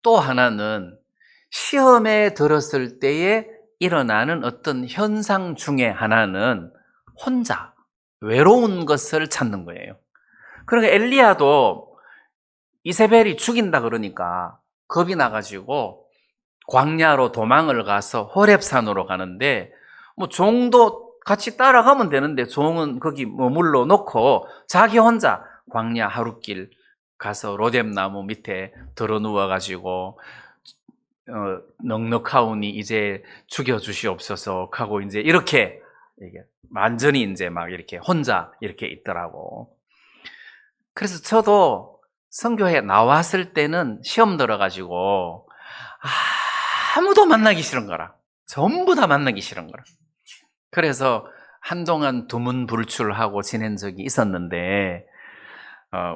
또 하나는 시험에 들었을 때에 일어나는 어떤 현상 중에 하나는 혼자 외로운 것을 찾는 거예요. 그러니까 엘리야도 이세벨이 죽인다 그러니까 겁이 나가지고 광야로 도망을 가서 호렙산으로 가는데, 뭐 종도 같이 따라가면 되는데 종은 거기 머물러 놓고 자기 혼자 광야 하룻길 가서 로뎀나무 밑에 들어 누워가지고 넉넉하오니 이제 죽여주시옵소서 하고 이제 이렇게 완전히 이제 막 이렇게 혼자 이렇게 있더라고. 그래서 저도 선교회 나왔을 때는 시험 들어가지고 아무도 만나기 싫은 거라. 전부 다 만나기 싫은 거라. 그래서 한동안 두문불출하고 지낸 적이 있었는데,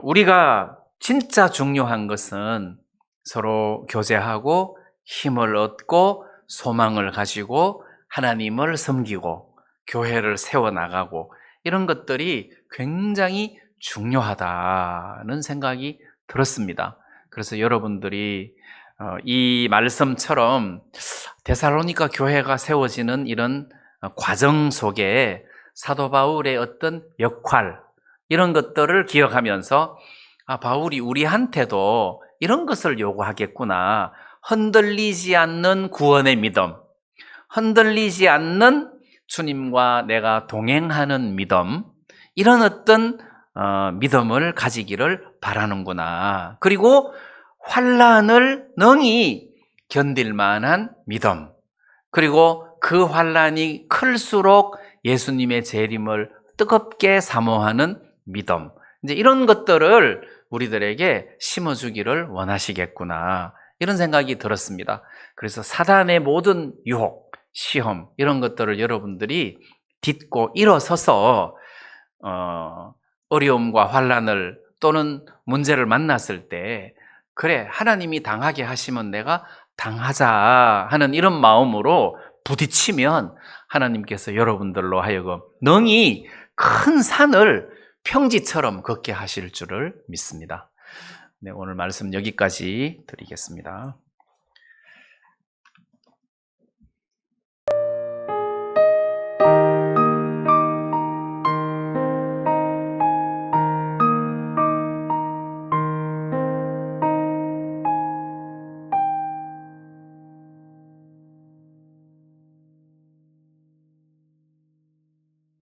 우리가 진짜 중요한 것은 서로 교제하고 힘을 얻고 소망을 가지고 하나님을 섬기고 교회를 세워나가고 이런 것들이 굉장히 중요하다는 생각이 들었습니다. 그래서 여러분들이 이 말씀처럼 데살로니가 교회가 세워지는 이런 과정 속에 사도 바울의 어떤 역할, 이런 것들을 기억하면서 바울이 우리한테도 이런 것을 요구하겠구나. 흔들리지 않는 구원의 믿음, 흔들리지 않는 주님과 내가 동행하는 믿음, 이런 어떤 믿음을 가지기를 바라는구나. 그리고 환난을 능히 견딜 만한 믿음, 그리고 그 환난이 클수록 예수님의 재림을 뜨겁게 사모하는 믿음, 이제 이런 것들을 우리들에게 심어주기를 원하시겠구나, 이런 생각이 들었습니다. 그래서 사단의 모든 유혹, 시험, 이런 것들을 여러분들이 딛고 일어서서 어려움과 환난을 또는 문제를 만났을 때, 그래, 하나님이 당하게 하시면 내가 당하자 하는 이런 마음으로 부딪히면 하나님께서 여러분들로 하여금 능히 큰 산을 평지처럼 걷게 하실 줄을 믿습니다. 네, 오늘 말씀 여기까지 드리겠습니다.